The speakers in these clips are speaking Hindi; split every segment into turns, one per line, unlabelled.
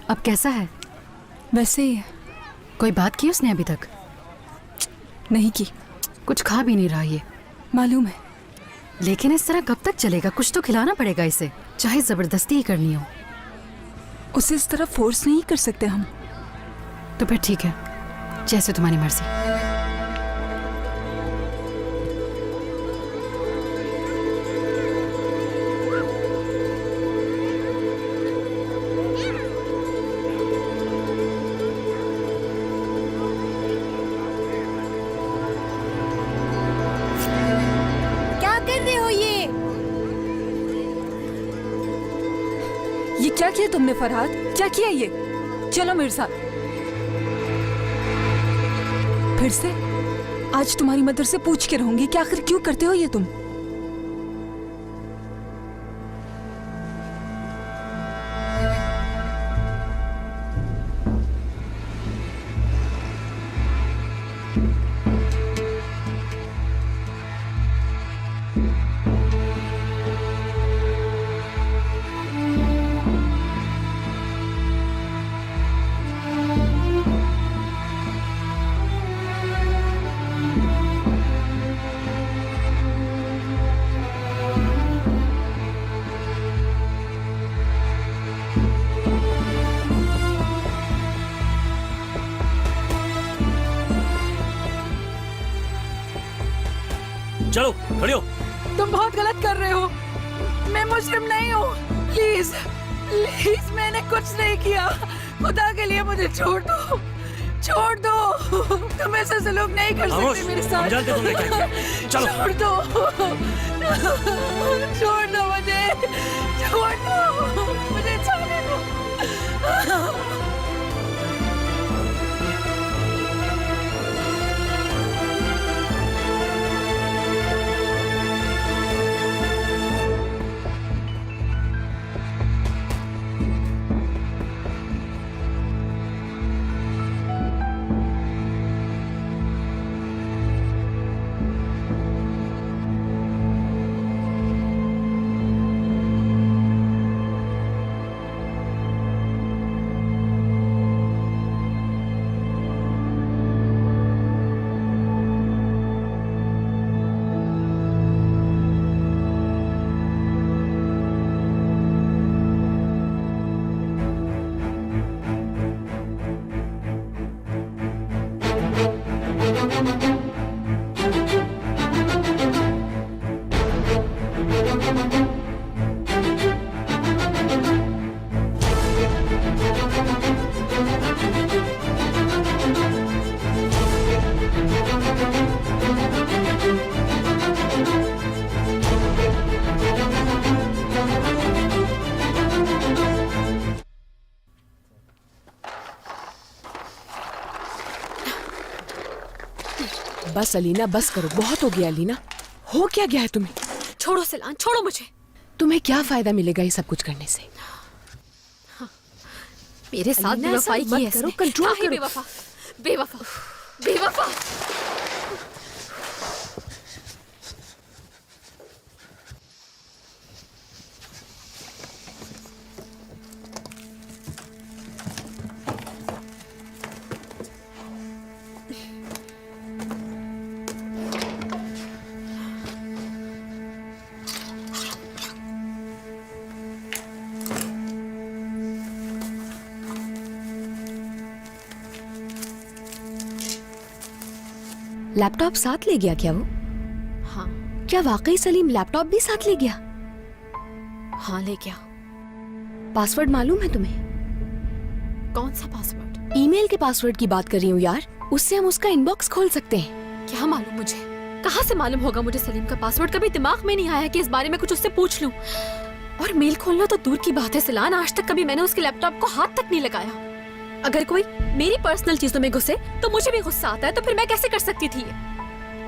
अब कैसा है?
वैसे ही है।
कोई बात की उसने अभी तक?
नहीं की।
कुछ खा भी नहीं रहा ये।
मालूम है।
लेकिन इस तरह कब तक चलेगा? कुछ तो खिलाना पड़ेगा इसे, चाहे जबरदस्ती ही करनी हो।
उसे इस तरह फोर्स नहीं कर सकते हम।
तो फिर ठीक है, जैसे तुम्हारी मर्जी।
ये क्या किया तुमने फरहाद? क्या किया ये? चलो मेरे साथ। फिर से आज तुम्हारी मदर से पूछ के रहूंगी कि आखिर क्यों करते हो ये तुम।
चलो खड़े हो।
तुम बहुत गलत कर रहे हो। मैं मुजरिम नहीं हूँ। प्लीज प्लीज, मैंने कुछ नहीं किया। खुदा के लिए मुझे छोड़ दो, छोड़ दो। तुम ऐसा सलूक नहीं कर सकते मेरे साथ।
हम जानते तुमने क्या किया। चलो
छोड़ दो, छोड़ दो मुझे, छोड़ दो मुझे, जाने दो।
बस अलीना, बस करो, बहुत हो गया अलीना। हो क्या गया है तुम्हें?
छोड़ो सिलान, छोड़ो मुझे।
तुम्हें क्या फायदा मिलेगा ये सब कुछ करने से?
मेरे साथ बेवफाई की है इसने।
कंट्रोल करो।
बेवफा, बेवफा, बेवफा।
लैपटॉप साथ ले गया क्या वो?
हाँ।
क्या वाकई सलीम लैपटॉप भी साथ ले गया?
हाँ ले गया।
पासवर्ड मालूम है तुम्हें?
कौन सा पासवर्ड?
ईमेल के पासवर्ड की बात कर रही हूँ यार। उससे हम उसका इनबॉक्स खोल सकते हैं।
क्या मालूम मुझे? कहाँ से मालूम होगा मुझे सलीम का पासवर्ड? कभी दिमाग में नहीं आया कि इस बारे में कुछ उससे पूछ लूं। और मेल खोलना तो दूर की बात है सिलान, आज तक कभी मैंने उसके लैपटॉप को हाथ तक नहीं लगाया। अगर कोई मेरी पर्सनल चीजों में घुसे तो मुझे भी गुस्सा आता है, तो फिर मैं कैसे कर सकती थी?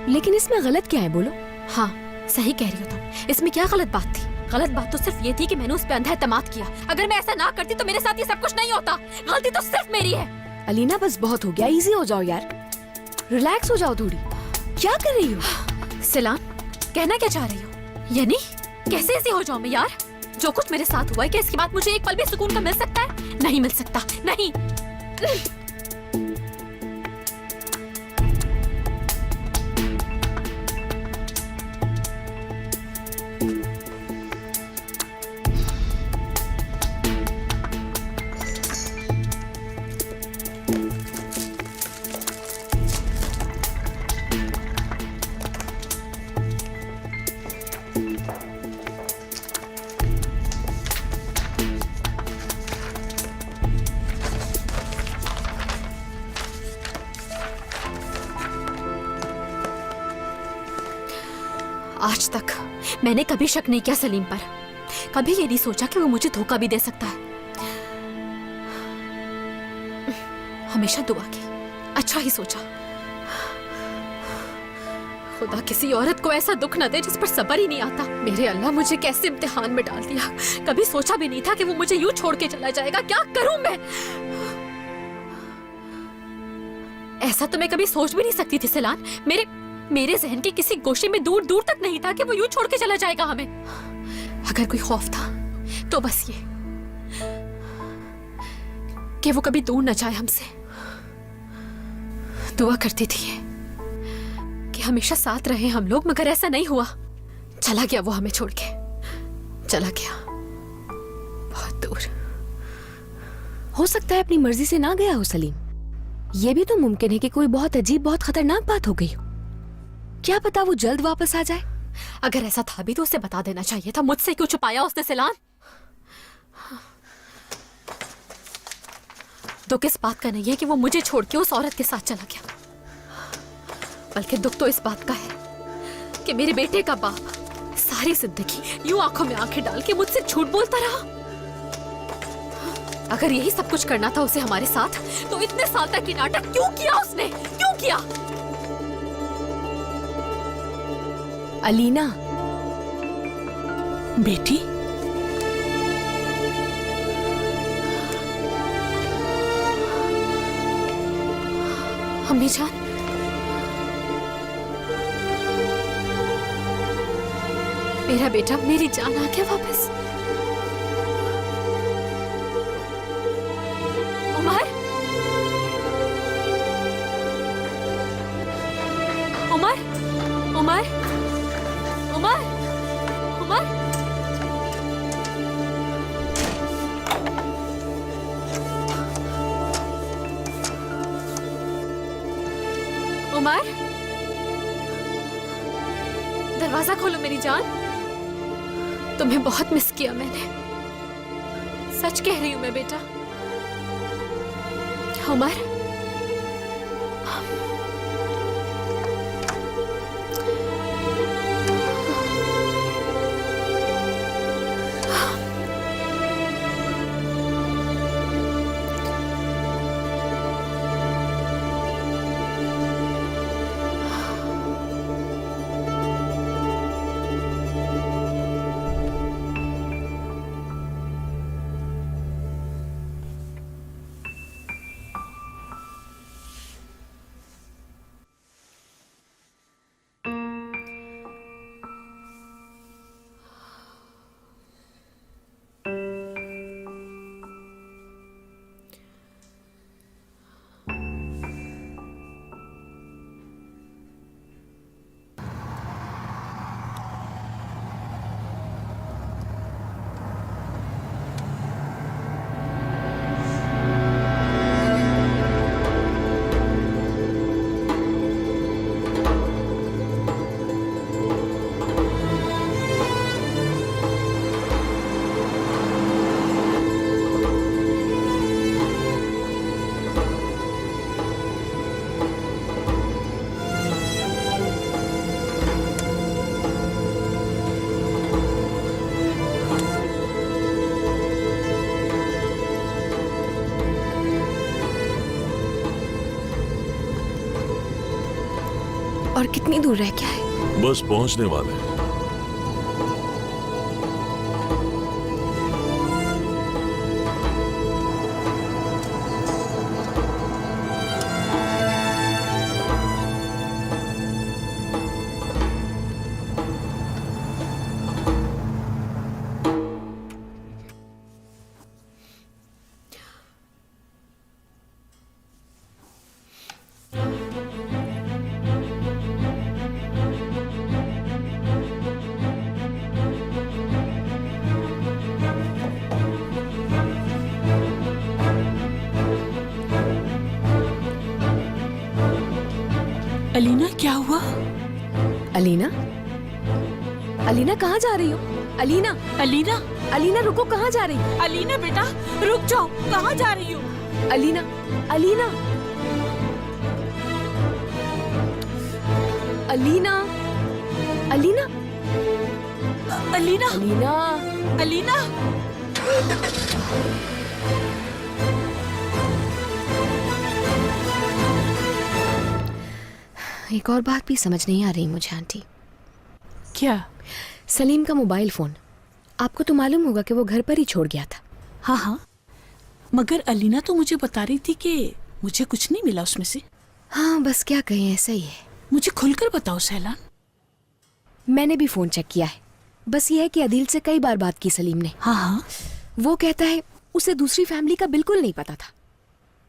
लेकिन इसमें गलत क्या है बोलो?
हाँ सही कह रही हो तुम। इसमें क्या गलत बात थी? गलत बात तो सिर्फ ये थी कि मैंने उस पे अंधा एतमाद किया। अगर मैं ऐसा ना करती तो मेरे साथ ये सब कुछ नहीं होता। गलती तो सिर्फ मेरी है।
अलीना बस बहुत हो गया, इजी हो जाओ यार, रिलैक्स हो जाओ थोड़ी। क्या कर रही हो?
सिलान, कहना क्या चाह रही हो? यानी कैसे इजी हो जाऊं मैं यार? जो कुछ मेरे साथ हुआ है, क्या इसके बाद मुझे एक पल भी सुकून का मिल सकता है? नहीं मिल सकता, नहीं। आज तक मैंने कभी शक नहीं किया सलीम पर, कभी ये नहीं सोचा कि वो मुझे धोखा भी दे सकता है। हमेशा दुआ की, अच्छा ही सोचा। खुदा किसी औरत को ऐसा दुख न दे जिस पर सब्र ही नहीं आता। मेरे अल्लाह, मुझे कैसे इम्तिहान में डाल दिया। कभी सोचा भी नहीं था कि वो मुझे यूं छोड़ के चला जाएगा। क्या करूं मैं? ऐसा तो मैं कभी सोच भी नहीं सकती थी सिलान। मेरे जहन के किसी गोशे में दूर दूर तक नहीं था कि वो यूं छोड़ के चला जाएगा हमें। अगर कोई खौफ था तो बस ये कि वो कभी दूर न जाए हमसे। दुआ करती थी कि हमेशा साथ रहे हम लोग, मगर ऐसा नहीं हुआ। चला गया वो हमें छोड़ के, चला गया बहुत दूर।
हो सकता है अपनी मर्जी से ना गया हो सलीम। ये भी तो मुमकिन है कि कोई बहुत अजीब, बहुत खतरनाक बात हो गई हो। क्या पता वो जल्द वापस आ जाए।
अगर ऐसा था भी तो उसे बता देना चाहिए था। मुझसे क्यों छुपाया उसने सिलान? दुख इस बात का नहीं है कि वो मुझे छोड़ के उस औरत के साथ चला गया, बल्कि दुख तो इस बात का है कि मेरे बेटे का बाप सारी जिंदगी यूं आंखों में आंखें डाल के मुझसे झूठ बोलता रहा। अगर यही सब कुछ करना था उसे हमारे साथ, तो इतने साल तक ये नाटक क्यों किया उसने? क्यों किया?
अलीना
बेटी,
अम्मी जान, मेरा बेटा, मेरी जान आ गया वापस। उमर, उमर, उमर, उमर, उमर, उमर, दरवाजा खोलो मेरी जान। तुम्हें बहुत मिस किया मैंने, सच कह रही हूं मैं बेटा। उमर, और कितनी दूर रह गया है?
बस पहुंचने वाले हैं।
अलीना क्या हुआ?
अलीना, अलीना कहाँ जा रही हो? अलीना,
अलीना,
अलीना रुको, कहाँ जा रही हो?
अलीना बेटा रुक जाओ, कहाँ जा रही हो?
अलीना, अलीना, अलीना, अलीना,
अलीना,
अलीना,
अलीना,
एक और बात भी समझ नहीं आ रही मुझे आंटी।
क्या?
सलीम का मोबाइल फोन, आपको तो मालूम होगा कि वो घर पर ही छोड़ गया था।
हाँ हाँ, मगर अलीना तो मुझे बता रही थी कि मुझे कुछ नहीं मिला उसमें से।
हाँ बस क्या कहें, ऐसा ही है।
मुझे खुलकर बताओ सैलान।
मैंने भी फोन चेक किया है, बस ये है कि अदील से कई बार बात की सलीम ने।
हाँ हाँ,
वो कहता है उसे दूसरी फैमिली का बिल्कुल नहीं पता था।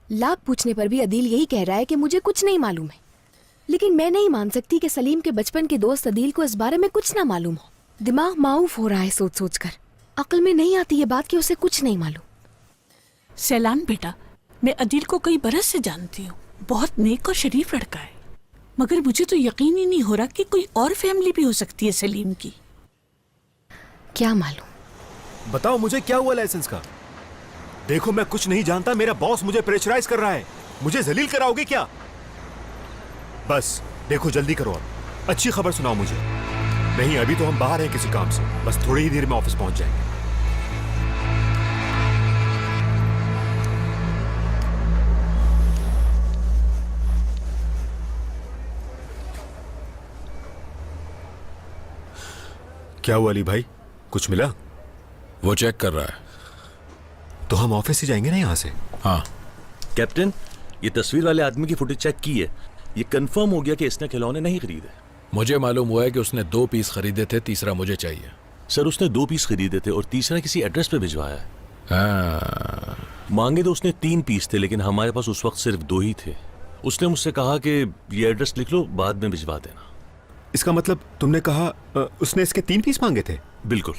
लाख पूछने पर भी अदील यही कह रहा है कि मुझे कुछ नहीं मालूम है। लेकिन मैं नहीं मान सकती कि सलीम के बचपन के दोस्त अदील को इस बारे में कुछ ना मालूम हो। दिमाग माऊफ हो रहा है सोच सोच कर। अक्ल में नहीं आती ये बात कि उसे कुछ नहीं मालूम।
सैलान बेटा, मैं अदील को कई बरस से जानती हूँ, बहुत नेक और शरीफ लड़का है, मगर मुझे तो यकीन ही नहीं हो रहा कि कोई और फैमिली भी हो सकती है सलीम की।
क्या मालूम।
बताओ मुझे क्या हुआ लाइसेंस का? देखो मैं कुछ नहीं जानता, मेरा बॉस मुझे प्रेशराइज कर रहा है। मुझे जलील कराओगे क्या? बस देखो जल्दी करो, अब अच्छी खबर सुनाओ मुझे। नहीं अभी तो हम बाहर हैं किसी काम से, बस थोड़ी ही देर में ऑफिस पहुंच जाएंगे। क्या हुआ अली भाई, कुछ मिला?
वो चेक कर रहा है।
तो हम ऑफिस से जाएंगे ना यहाँ से?
हाँ।
कैप्टन, ये तस्वीर वाले आदमी की फुटेज चेक की है, ये कंफर्म हो गया कि इसने खिलौने नहीं खरीदे।
मुझे मालूम हुआ है कि उसने 2 पीस खरीदे थे, तीसरा मुझे चाहिए।
सर उसने 2 पीस खरीदे थे और तीसरा किसी एड्रेस पे भिजवाया है।
हाँ।
मांगे तो उसने 3 पीस थे, लेकिन हमारे पास उस वक्त सिर्फ 2 ही थे। उसने मुझसे कहा कि ये एड्रेस लिख लो, बाद में भिजवा देना।
इसका मतलब तुमने कहा उसने इसके 3 पीस मांगे थे?
बिल्कुल।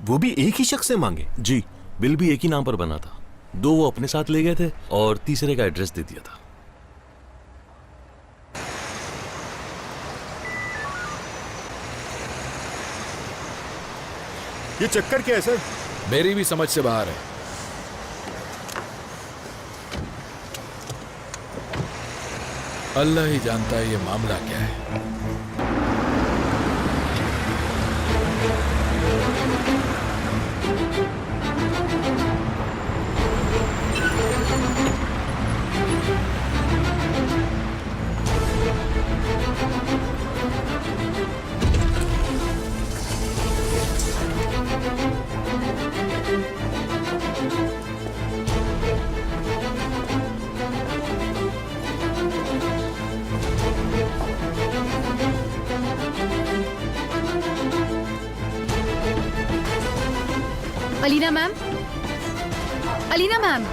वो भी एक ही शख्स से मांगे?
जी, बिल भी एक ही नाम पर बना था। 2 वो अपने साथ ले गए थे और तीसरे का एड्रेस दे दिया था।
ये चक्कर क्या है सर?
मेरी भी समझ से बाहर है। अल्लाह ही जानता है ये मामला क्या है।
Alina ma'am, Alina ma'am,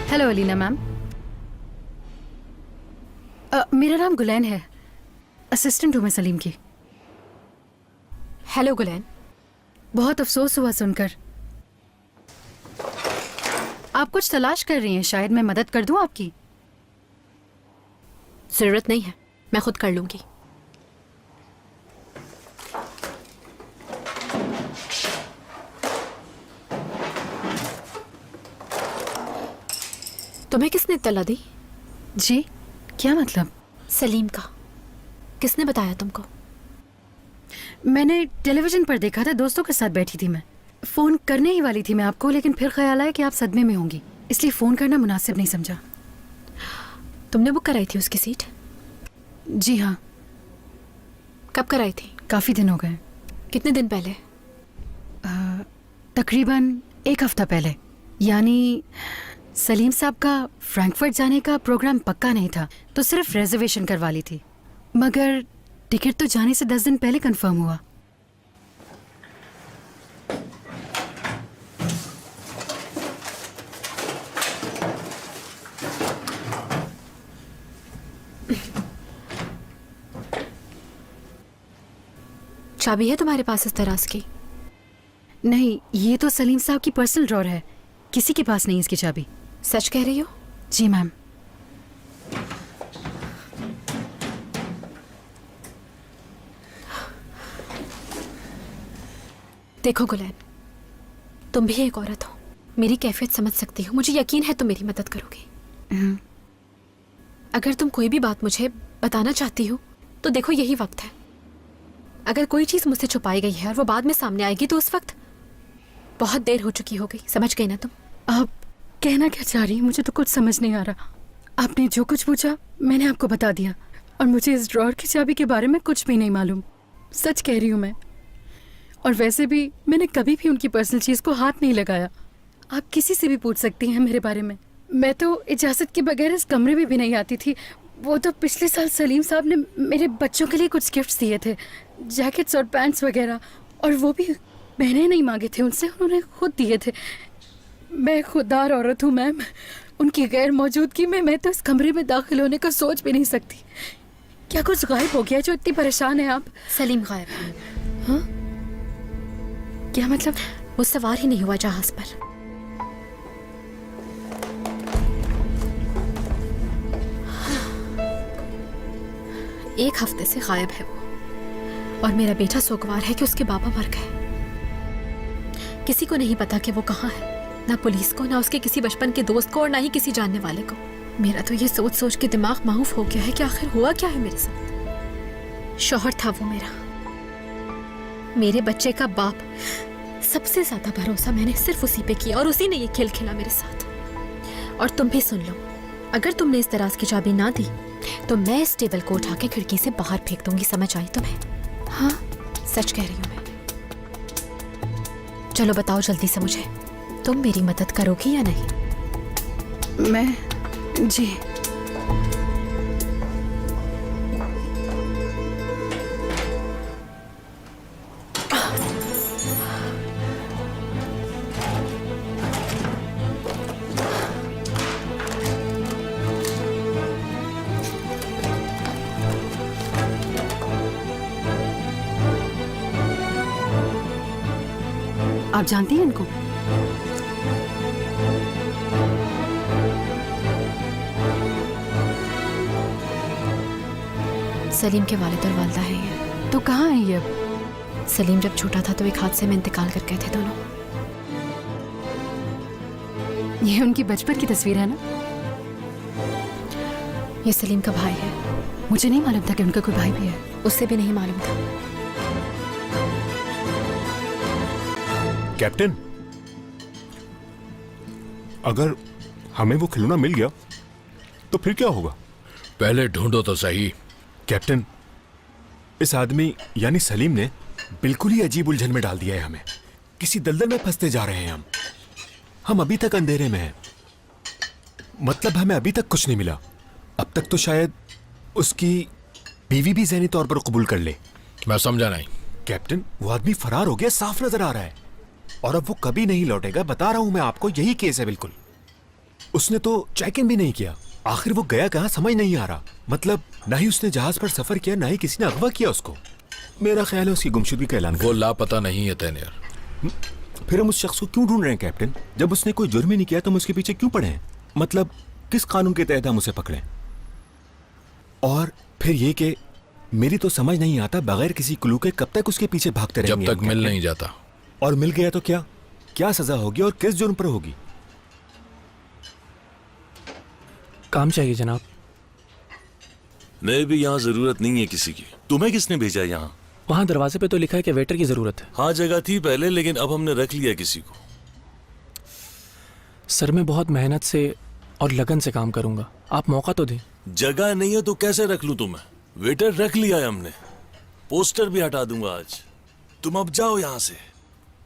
hello Alina ma'am. मेरा नाम गुलैन है, असिस्टेंट हूँ मैं सलीम की।
हेलो गुलैन।
बहुत अफसोस हुआ सुनकर। आप कुछ तलाश कर रही हैं, शायद मैं मदद कर दूं आपकी।
जरूरत नहीं है, मैं खुद कर लूंगी। तुम्हें किसने इत्तला दी?
जी, क्या मतलब?
सलीम का। किसने बताया तुमको?
मैंने टेलीविजन पर देखा था, दोस्तों के साथ बैठी थी मैं। फोन करने ही वाली थी मैं आपको, लेकिन फिर ख्याल आया कि आप सदमे में होंगी, इसलिए फोन करना मुनासिब नहीं समझा।
तुमने बुक कराई थी उसकी सीट?
जी हाँ।
कब कराई थी?
काफी दिन हो गए।
कितने दिन पहले?
तकरीबन 1 हफ्ता पहले। यानी सलीम साहब का फ्रैंकफर्ट जाने का प्रोग्राम पक्का नहीं था, तो सिर्फ रिजर्वेशन करवा ली थी, मगर टिकट तो जाने से 10 दिन पहले कंफर्म हुआ।
चाबी है तुम्हारे पास इस दराज की?
नहीं, ये तो सलीम साहब की पर्सनल ड्रॉर है, किसी के पास नहीं इसकी चाबी।
सच कह रही हो?
जी मैम।
देखो गुलैन, तुम भी एक औरत हो, मेरी कैफियत समझ सकती हो, मुझे यकीन है तुम मेरी मदद करोगी। अगर तुम कोई भी बात मुझे बताना चाहती हो तो देखो यही वक्त है। अगर कोई चीज मुझसे छुपाई गई है और वो बाद में सामने आएगी तो उस वक्त बहुत देर हो चुकी होगी। समझ गई ना तुम?
आप कहना क्या चाह रही हैं? मुझे तो कुछ समझ नहीं आ रहा। आपने जो कुछ पूछा मैंने आपको बता दिया, और मुझे इस ड्रॉअर की चाबी के बारे में कुछ भी नहीं मालूम। सच कह रही हूँ मैं। और वैसे भी मैंने कभी भी उनकी पर्सनल चीज़ को हाथ नहीं लगाया। आप किसी से भी पूछ सकती हैं मेरे बारे में। मैं तो इजाज़त के बगैर इस कमरे में भी नहीं आती थी। वो तो पिछले साल सलीम साहब ने मेरे बच्चों के लिए कुछ गिफ्ट्स दिए थे, जैकेट्स और पैंट्स वगैरह, और वो भी मैंने नहीं मांगे थे उनसे, उन्होंने खुद दिए थे। मैं खुददार औरत हूँ मैम। उनकी गैर मौजूदगी में मैं तो इस कमरे में दाखिल होने का सोच भी नहीं सकती। क्या कुछ गायब हो गया जो इतनी परेशान है आप?
सलीम गायब है।
हाँ? क्या मतलब?
वो सवार ही नहीं हुआ जहाज पर। एक हफ्ते से गायब है वो, और मेरा बेटा सोगवार है कि उसके बाबा मर गए। किसी को नहीं पता कि वो कहाँ है, ना पुलिस को, ना उसके किसी बचपन के दोस्त को, और ना ही किसी जानने वाले को। मेरा तो ये सोच सोच के दिमाग माऊफ हो गया है कि आखिर हुआ क्या है मेरे साथ। शौहर था वो मेरा, मेरे बच्चे का बाप। सबसे ज्यादा भरोसा मैंने सिर्फ उसी पे किया, और उसी ने ये खेल खेला मेरे साथ। और तुम भी सुन लो, अगर तुमने इस दराज की चाबी ना दी तो मैं इस टेबल को उठा के खिड़की से बाहर फेंक दूंगी। समझ आई तुम्हें? हाँ, सच कह रही हूँ मैं। चलो बताओ जल्दी से मुझे, तुम मेरी मदद करोगी या नहीं?
मैं? जी। आप जानती हैं इनको?
सलीम के वालिद और वालदा है ये।
तो कहाँ है ये अब?
सलीम जब छोटा था तो एक हादसे में इंतकाल कर गए थे दोनों।
ये उनकी बचपन की तस्वीर है ना?
ये सलीम का भाई है।
मुझे नहीं मालूम था कि उनका कोई भाई भी है।
उससे भी नहीं मालूम था।
कैप्टन, अगर हमें वो खिलौना मिल गया तो फिर क्या होगा?
पहले ढूंढो तो सही।
कैप्टन, इस आदमी यानी सलीम ने बिल्कुल ही अजीब उलझन में डाल दिया है हमें। किसी दलदल में फंसते जा रहे हैं हम अभी तक अंधेरे में हैं। मतलब हमें अभी तक कुछ नहीं मिला। अब तक तो शायद उसकी बीवी भी ज़हनी तौर पर कबूल कर ले।
मैं समझा नहीं।
कैप्टन, वो आदमी फरार हो गया, साफ नजर आ रहा है, और अब वो कभी नहीं लौटेगा। बता रहा हूं मैं आपको, यही केस है बिल्कुल। उसने तो चेक इन भी नहीं किया। आखिर वो गया कहां समझ नहीं आ रहा। मतलब ना ही उसने जहाज पर सफर किया, ना ही किसी ने अगवा किया उसको। मेरा ख्याल है उसकी गुमशुदगी का ऐलान
वो लापता नहीं है तैनेर।
फिर हम उस शख्स को क्यों ढूंढ रहे हैं कैप्टन? जब उसने कोई जुर्म ही नहीं किया तो हम उसके पीछे क्यों पड़े हैं? मतलब किस कानून के तहत हम उसे पकड़े? और फिर ये कि मेरी तो समझ नहीं आता, बगैर किसी क्लू के कब तक उसके पीछे भागते रहेंगे?
जब तक मिल नहीं जाता।
और मिल गया तो क्या क्या सजा होगी और किस जुर्म पर होगी?
काम चाहिए जनाब।
नहीं भी यहाँ जरूरत नहीं है किसी की। तुम्हें किसने भेजा यहाँ?
वहाँ दरवाजे पे तो लिखा है कि वेटर की जरूरत है।
हाँ, जगह थी पहले, लेकिन अब हमने रख लिया किसी को।
सर मैं बहुत मेहनत से और लगन से काम करूंगा, आप मौका तो दें।
जगह नहीं है तो कैसे रख लूं तुम्हें? वेटर रख लिया है हमने। पोस्टर भी हटा दूंगा आज। तुम अब जाओ यहाँ से,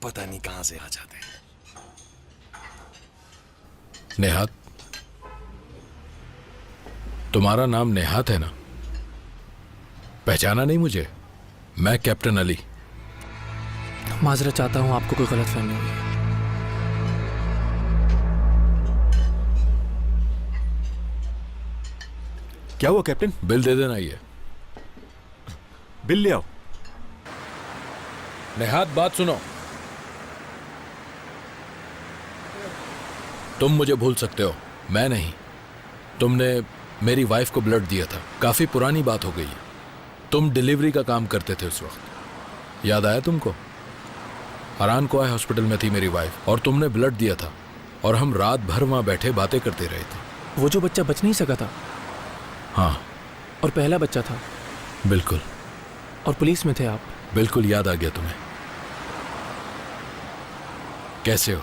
पता नहीं कहां से आ जाते हैं।
नेहात, तुम्हारा नाम नेहात है ना? पहचाना नहीं मुझे? मैं कैप्टन अली।
माजरत चाहता हूँ, आपको कोई गलत फहमी हुई है।
क्या हुआ कैप्टन?
बिल दे देना। ये
बिल ले आओ।
नेहात, बात सुनो। तुम मुझे भूल सकते हो, मैं नहीं। तुमने मेरी वाइफ को ब्लड दिया था, काफी पुरानी बात हो गई है। तुम डिलीवरी का काम करते थे उस वक्त, याद आया तुमको? अरान कोआ हॉस्पिटल में थी मेरी वाइफ और तुमने ब्लड दिया था और हम रात भर वहां बैठे बातें करते रहे थे।
वो जो बच्चा बच नहीं सका था
हाँ
और पहला बच्चा था,
बिल्कुल
और पुलिस में थे आप।
बिल्कुल याद आ गया तुम्हें। कैसे हो?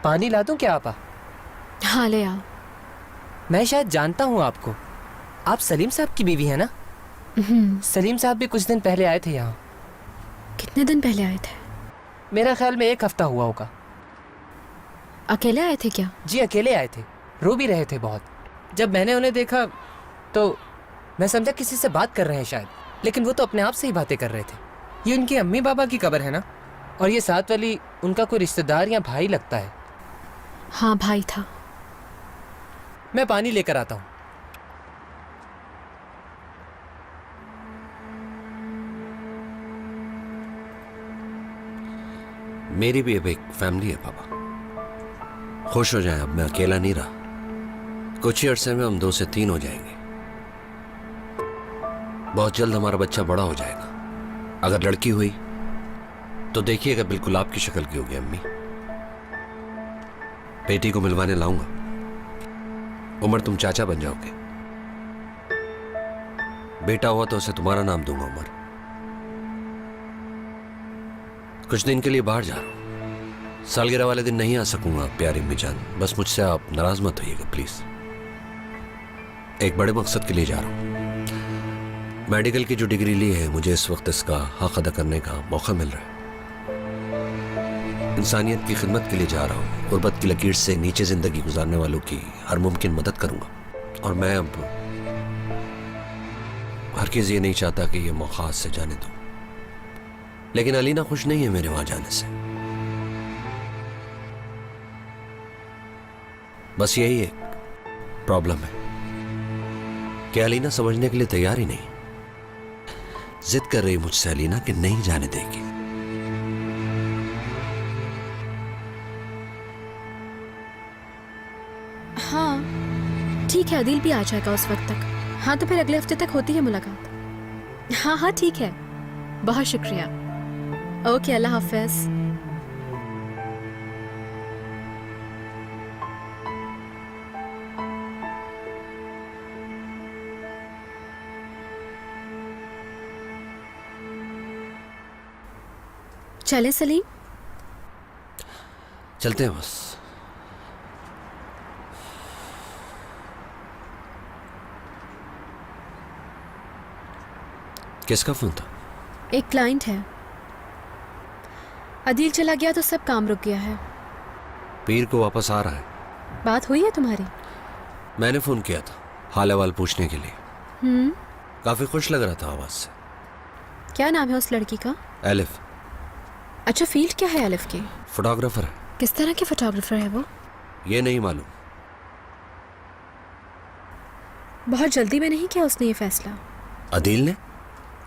पानी ला दूं क्या आपा?
हाँ ले आओ।
मैं शायद जानता हूँ आपको। आप सलीम साहब की बीवी है ना? सलीम साहब भी कुछ दिन पहले आए थे यहाँ।
कितने दिन पहले आए थे?
मेरा ख्याल में 1 हफ्ता हुआ होगा।
अकेले आए थे क्या?
जी अकेले आए थे, रो भी रहे थे बहुत। जब मैंने उन्हें देखा तो मैं समझा किसी से बात कर रहे हैं शायद, लेकिन वो तो अपने आप से ही बातें कर रहे थे। ये उनकी अम्मी बाबा की कब्र है ना? और ये साथ वाली उनका कोई रिश्तेदार या भाई लगता है।
हाँ भाई था।
मैं पानी लेकर आता हूँ।
मेरी भी अब एक फैमिली है पापा। खुश हो जाएं, अब मैं अकेला नहीं रहा। कुछ ही अरसे में हम 2 से 3 हो जाएंगे। बहुत जल्द हमारा बच्चा बड़ा हो जाएगा। अगर लड़की हुई तो देखिएगा बिल्कुल आपकी शक्ल की होगी अम्मी। बेटी को मिलवाने लाऊंगा। उमर तुम चाचा बन जाओगे। बेटा हुआ तो उसे तुम्हारा नाम दूंगा उमर। कुछ दिन के लिए बाहर जा रहा हूं। सालगिरह वाले दिन नहीं आ सकूंगा प्यारी अम्मी जान, बस मुझसे आप नाराज मत होइएगा प्लीज। एक बड़े मकसद के लिए जा रहा हूं। मेडिकल की जो डिग्री ली है, मुझे इस वक्त इसका हक अदा करने का मौका मिल रहा है। इंसानियत की खिदमत के लिए जा रहा हूँ। गुर्बत की लकीर से नीचे जिंदगी गुजारने वालों की हर मुमकिन मदद करूंगा। और मैं अब हरगिज़ ये नहीं चाहता कि ये मौका हाथ से जाने दूं। लेकिन अलीना खुश नहीं है मेरे वहां जाने से। बस यही एक प्रॉब्लम है कि अलीना समझने के लिए तैयार ही नहीं। जिद कर रही मुझसे अलीना कि नहीं जाने देगी।
हाँ ठीक है, अदील भी आ जाएगा उस वक्त तक। हाँ तो फिर अगले हफ्ते तक होती है मुलाकात। हाँ हाँ ठीक है, बहुत शुक्रिया। ओके, अल्लाह हाफिज। चले सलीम?
चलते हैं बस। किसका फोन था?
एक क्लाइंट है। अदील चला गया तो सब काम रुक गया है।
पीर को वापस आ रहा है।
बात हुई है तुम्हारी?
मैंने फोन किया था हाल अहवाल पूछने के लिए। काफी खुश लग रहा था आवाज से।
क्या नाम है उस लड़की का?
एलिफ।
अच्छा, फील्ड क्या है एलिफ की?
फोटोग्राफर है।
किस तरह के फोटोग्राफर है वो?
ये नहीं मालूम।
बहुत जल्दी में नहीं किया उसने ये फैसला?
अदील ने?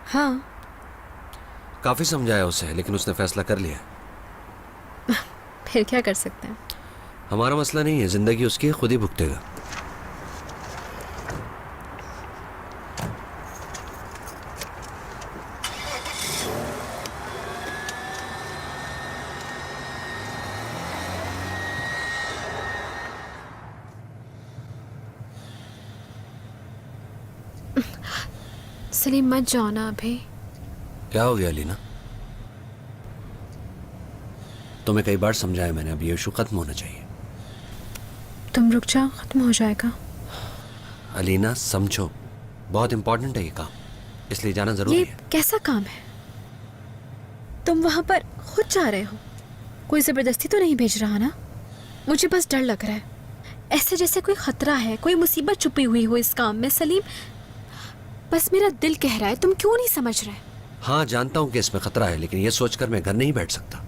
हाँ।
काफी समझाया उसे, लेकिन उसने फैसला कर लिया।
फिर क्या कर सकते हैं?
हमारा मसला नहीं है, जिंदगी उसकी खुद ही भुगतेगा।
सलीम मत जाओ ना अभी।
क्या हो गया अलीना? तुम्हें कई बार समझाया मैंने, अब ये इशू खत्म होना चाहिए।
तुम रुक जाओ, खत्म हो जाएगा।
अलीना समझो, बहुत इंपॉर्टेंट है ये काम, इसलिए जाना जरूरी
ये
है।
कैसा काम है? तुम वहां पर खुद जा रहे हो, कोई जबरदस्ती तो नहीं भेज रहा ना? मुझे बस डर लग रहा है, ऐसे जैसे कोई खतरा है, कोई मुसीबत छुपी हुई हो इस काम में। सलीम, बस मेरा दिल कह रहा है, तुम क्यों नहीं समझ रहे?
हाँ जानता हूँ कि इसमें खतरा है, लेकिन ये सोचकर मैं घर नहीं बैठ सकता।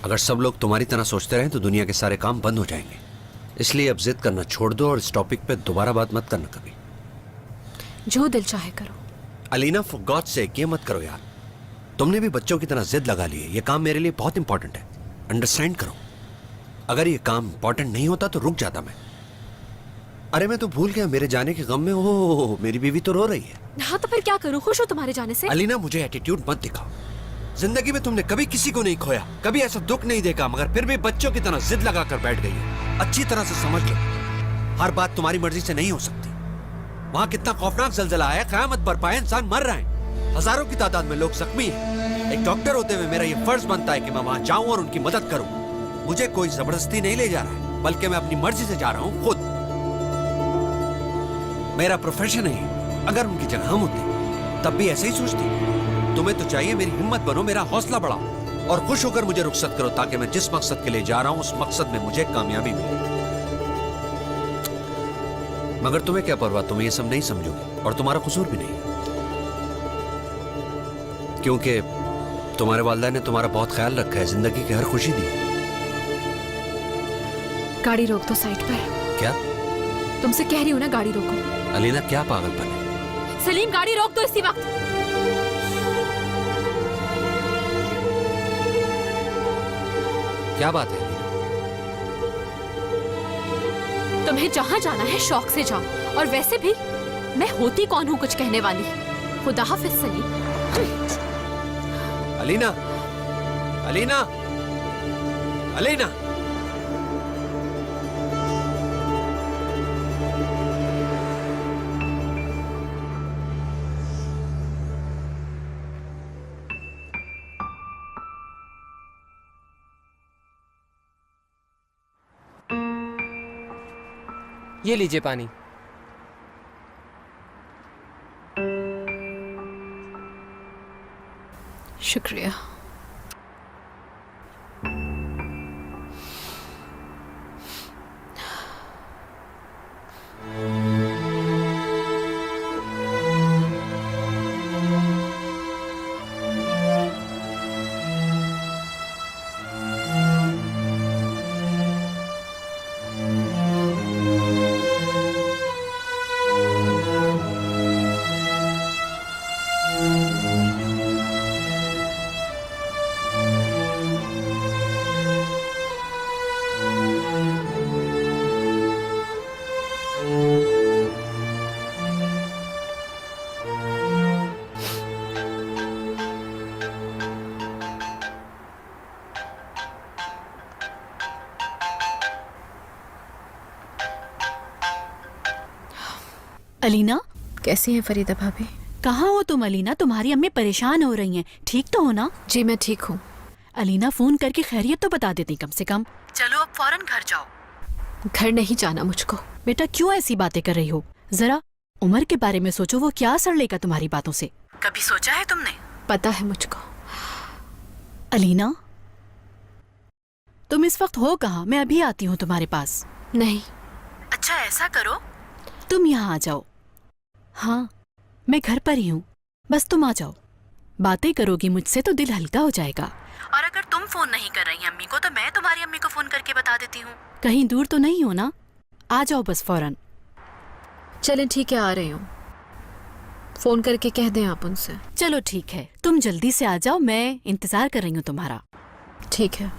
अगर सब लोग तुम्हारी तरह सोचते रहें तो दुनिया के सारे काम बंद हो जाएंगे। इसलिए अब जिद करना छोड़ दो और इस टॉपिक पे दोबारा बात मत करना कभी।
जो दिल चाहे करो।
अलीना फॉर गॉड सेक ये मत करो यार, तुमने भी बच्चों की तरह जिद लगा ली है। ये काम मेरे लिए बहुत इंपॉर्टेंट है, अंडरस्टैंड करो। अगर ये काम इंपॉर्टेंट नहीं होता तो रुक जाता मैं। अरे मैं तो भूल गया, मेरे जाने के गम में ओ मेरी बीवी तो रो रही है।
हाँ तो फिर क्या करूं, खुश हो तुम्हारे जाने से?
अलीना मुझे एटीट्यूड मत दिखाओ। जिंदगी में तुमने कभी किसी को नहीं खोया, कभी ऐसा दुख नहीं देखा, मगर फिर भी बच्चों की तरह जिद लगा कर बैठ गई है। अच्छी तरह से समझ लो, हर बात तुम्हारी मर्जी से नहीं हो सकती। वहां कितना खौफनाक जलजला है, कयामत बरपा है, इंसान मर रहा है, हजारों की तादाद में लोग जख्मी हैं। एक डॉक्टर होते हुए मेरा ये फर्ज बनता है कि मैं वहां जाऊं और उनकी मदद करूं। मुझे कोई जबरदस्ती नहीं ले जा रहा है, बल्कि मैं अपनी मर्जी से जा रहा हूं खुद। मेरा प्रोफेशन है। अगर उनकी जगह हम होते तब भी ऐसे ही सोचती। तुम्हें तो चाहिए मेरी हिम्मत बनो, मेरा हौसला बढ़ाओ और खुश होकर मुझे रुखसत करो, ताकि मैं जिस मकसद के लिए जा रहा हूं उस मकसद में मुझे कामयाबी मिले। मगर तुम्हें क्या परवाह, तुम ये सब नहीं समझोगे और तुम्हारा कसूर भी नहीं है, क्योंकि तुम्हारे वालिदा ने तुम्हारा बहुत ख्याल रखा है, जिंदगी की हर खुशी दी।
गाड़ी रोक दो साइड पर।
क्या?
तुमसे कह रही हूँ ना, गाड़ी रोको।
अलीना क्या पागलपन है?
सलीम गाड़ी रोक दो इसी वक्त।
क्या बात है?
तुम्हें जहाँ जाना है शौक से जाओ, और वैसे भी मैं होती कौन हूँ कुछ कहने वाली। खुदा हाफिज सलीम।
अलीना, अलीना, अलीना।
ये लीजिए पानी।
शुक्रिया।
अलीना,
कैसी हैं फरीदा भाभी?
कहाँ हो तुम? अलीना, तुम्हारी अम्मी परेशान हो रही हैं, ठीक तो हो ना?
जी मैं ठीक हूँ।
अलीना, फोन करके खैरियत तो बता देती कम से कम। चलो अब फौरन घर जाओ।
घर नहीं जाना मुझको।
बेटा क्यों ऐसी बातें कर रही हो? जरा उमर के बारे में सोचो, वो क्या असर लेगा तुम्हारी बातों से? कभी सोचा है तुमने?
पता है मुझको।
अलीना, तुम इस वक्त हो कहाँ? मैं अभी आती हूँ तुम्हारे पास।
नहीं।
अच्छा ऐसा करो, तुम यहाँ आ जाओ। हाँ, मैं घर पर ही हूँ, बस तुम आ जाओ। बातें करोगी मुझसे तो दिल हल्का हो जाएगा। और अगर तुम फोन नहीं कर रही अम्मी को तो मैं तुम्हारी अम्मी को फोन करके बता देती हूँ। कहीं दूर तो नहीं हो ना? आ जाओ बस फौरन।
चलें ठीक है, आ रही हूँ। फोन करके कह दें आप उनसे।
चलो ठीक है, तुम जल्दी से आ जाओ, मैं इंतजार कर रही हूँ तुम्हारा।
ठीक है।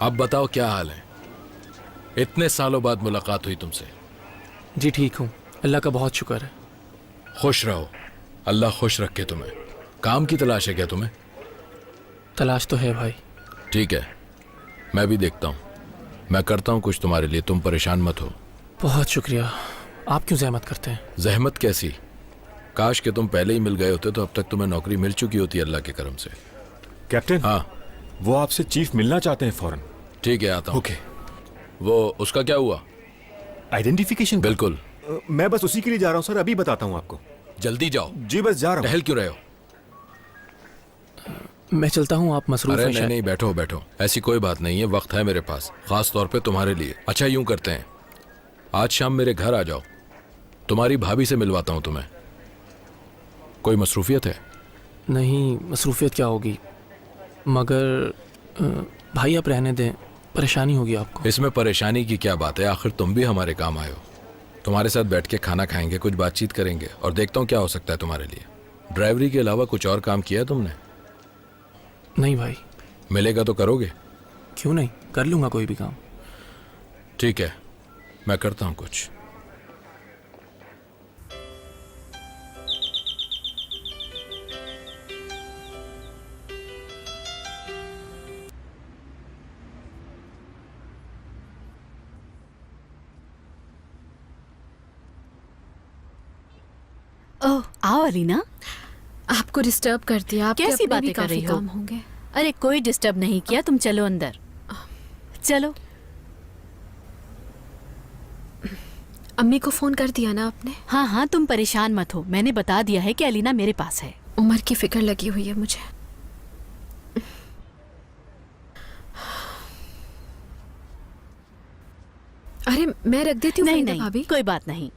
अब बताओ क्या हाल है? इतने सालों बाद मुलाकात हुई तुमसे।
जी ठीक हूँ, अल्लाह का बहुत शुक्र है।
खुश रहो, अल्लाह खुश रखे तुम्हें। काम की तलाश है क्या तुम्हें?
तलाश तो है भाई।
ठीक है, मैं भी देखता हूँ। मैं करता हूँ कुछ तुम्हारे लिए, तुम परेशान मत हो।
बहुत शुक्रिया। आप क्यों जहमत करते हैं?
जहमत कैसी, काश कि तुम पहले ही मिल गए होते तो अब तक तुम्हें नौकरी मिल चुकी होती अल्लाह के करम से।
कैप्टन,
हाँ
वो आपसे चीफ मिलना चाहते हैं फौरन।
ठीक है, आता हूँ।
ओके।
वो उसका क्या हुआ?
आइडेंटिफिकेशन?
बिल्कुल।
मैं बस उसी के लिए जा रहा हूँ सर, अभी बताता हूँ आपको।
जल्दी जाओ।
जी बस जा रहा हूँ।
टहल क्यों रहे हो?
मैं चलता हूँ, आप मसरूफ
अरे
हैं
नहीं
शायद।
नहीं, बैठो बैठो, ऐसी कोई बात नहीं है, वक्त है मेरे पास, खास तौर पे तुम्हारे लिए। अच्छा यूं करते हैं, आज शाम मेरे घर आ जाओ, तुम्हारी भाभी से मिलवाता हूं तुम्हें। कोई मसरूफियत है?
नहीं, मसरूफियत क्या होगी, मगर भाई आप रहने दें, परेशानी होगी आपको।
इसमें परेशानी की क्या बात है, आखिर तुम भी हमारे काम आए हो। तुम्हारे साथ बैठ के खाना खाएंगे, कुछ बातचीत करेंगे और देखता हूँ क्या हो सकता है तुम्हारे लिए। ड्राइवरी के अलावा कुछ और काम किया है तुमने?
नहीं भाई।
मिलेगा तो करोगे?
क्यों नहीं, कर लूँगा कोई भी काम।
ठीक है, मैं करता हूँ कुछ।
ओह, आओ अलीना।
आपको डिस्टर्ब कर दिया। आपके
कैसी
अपने भी
बातें कर
काफी
रही हो?
काम होंगे।
अरे कोई डिस्टर्ब नहीं किया, तुम चलो अंदर। चलो।
अम्मी को फोन कर दिया ना आपने?
हाँ हाँ, तुम परेशान मत हो, मैंने बता दिया है कि अलीना मेरे पास है।
उम्र की फिक्र लगी हुई है मुझे। अरे मैं रख देती हूँ
नहीं
फरीदा
नहीं,
भाभी।
कोई बात नहीं।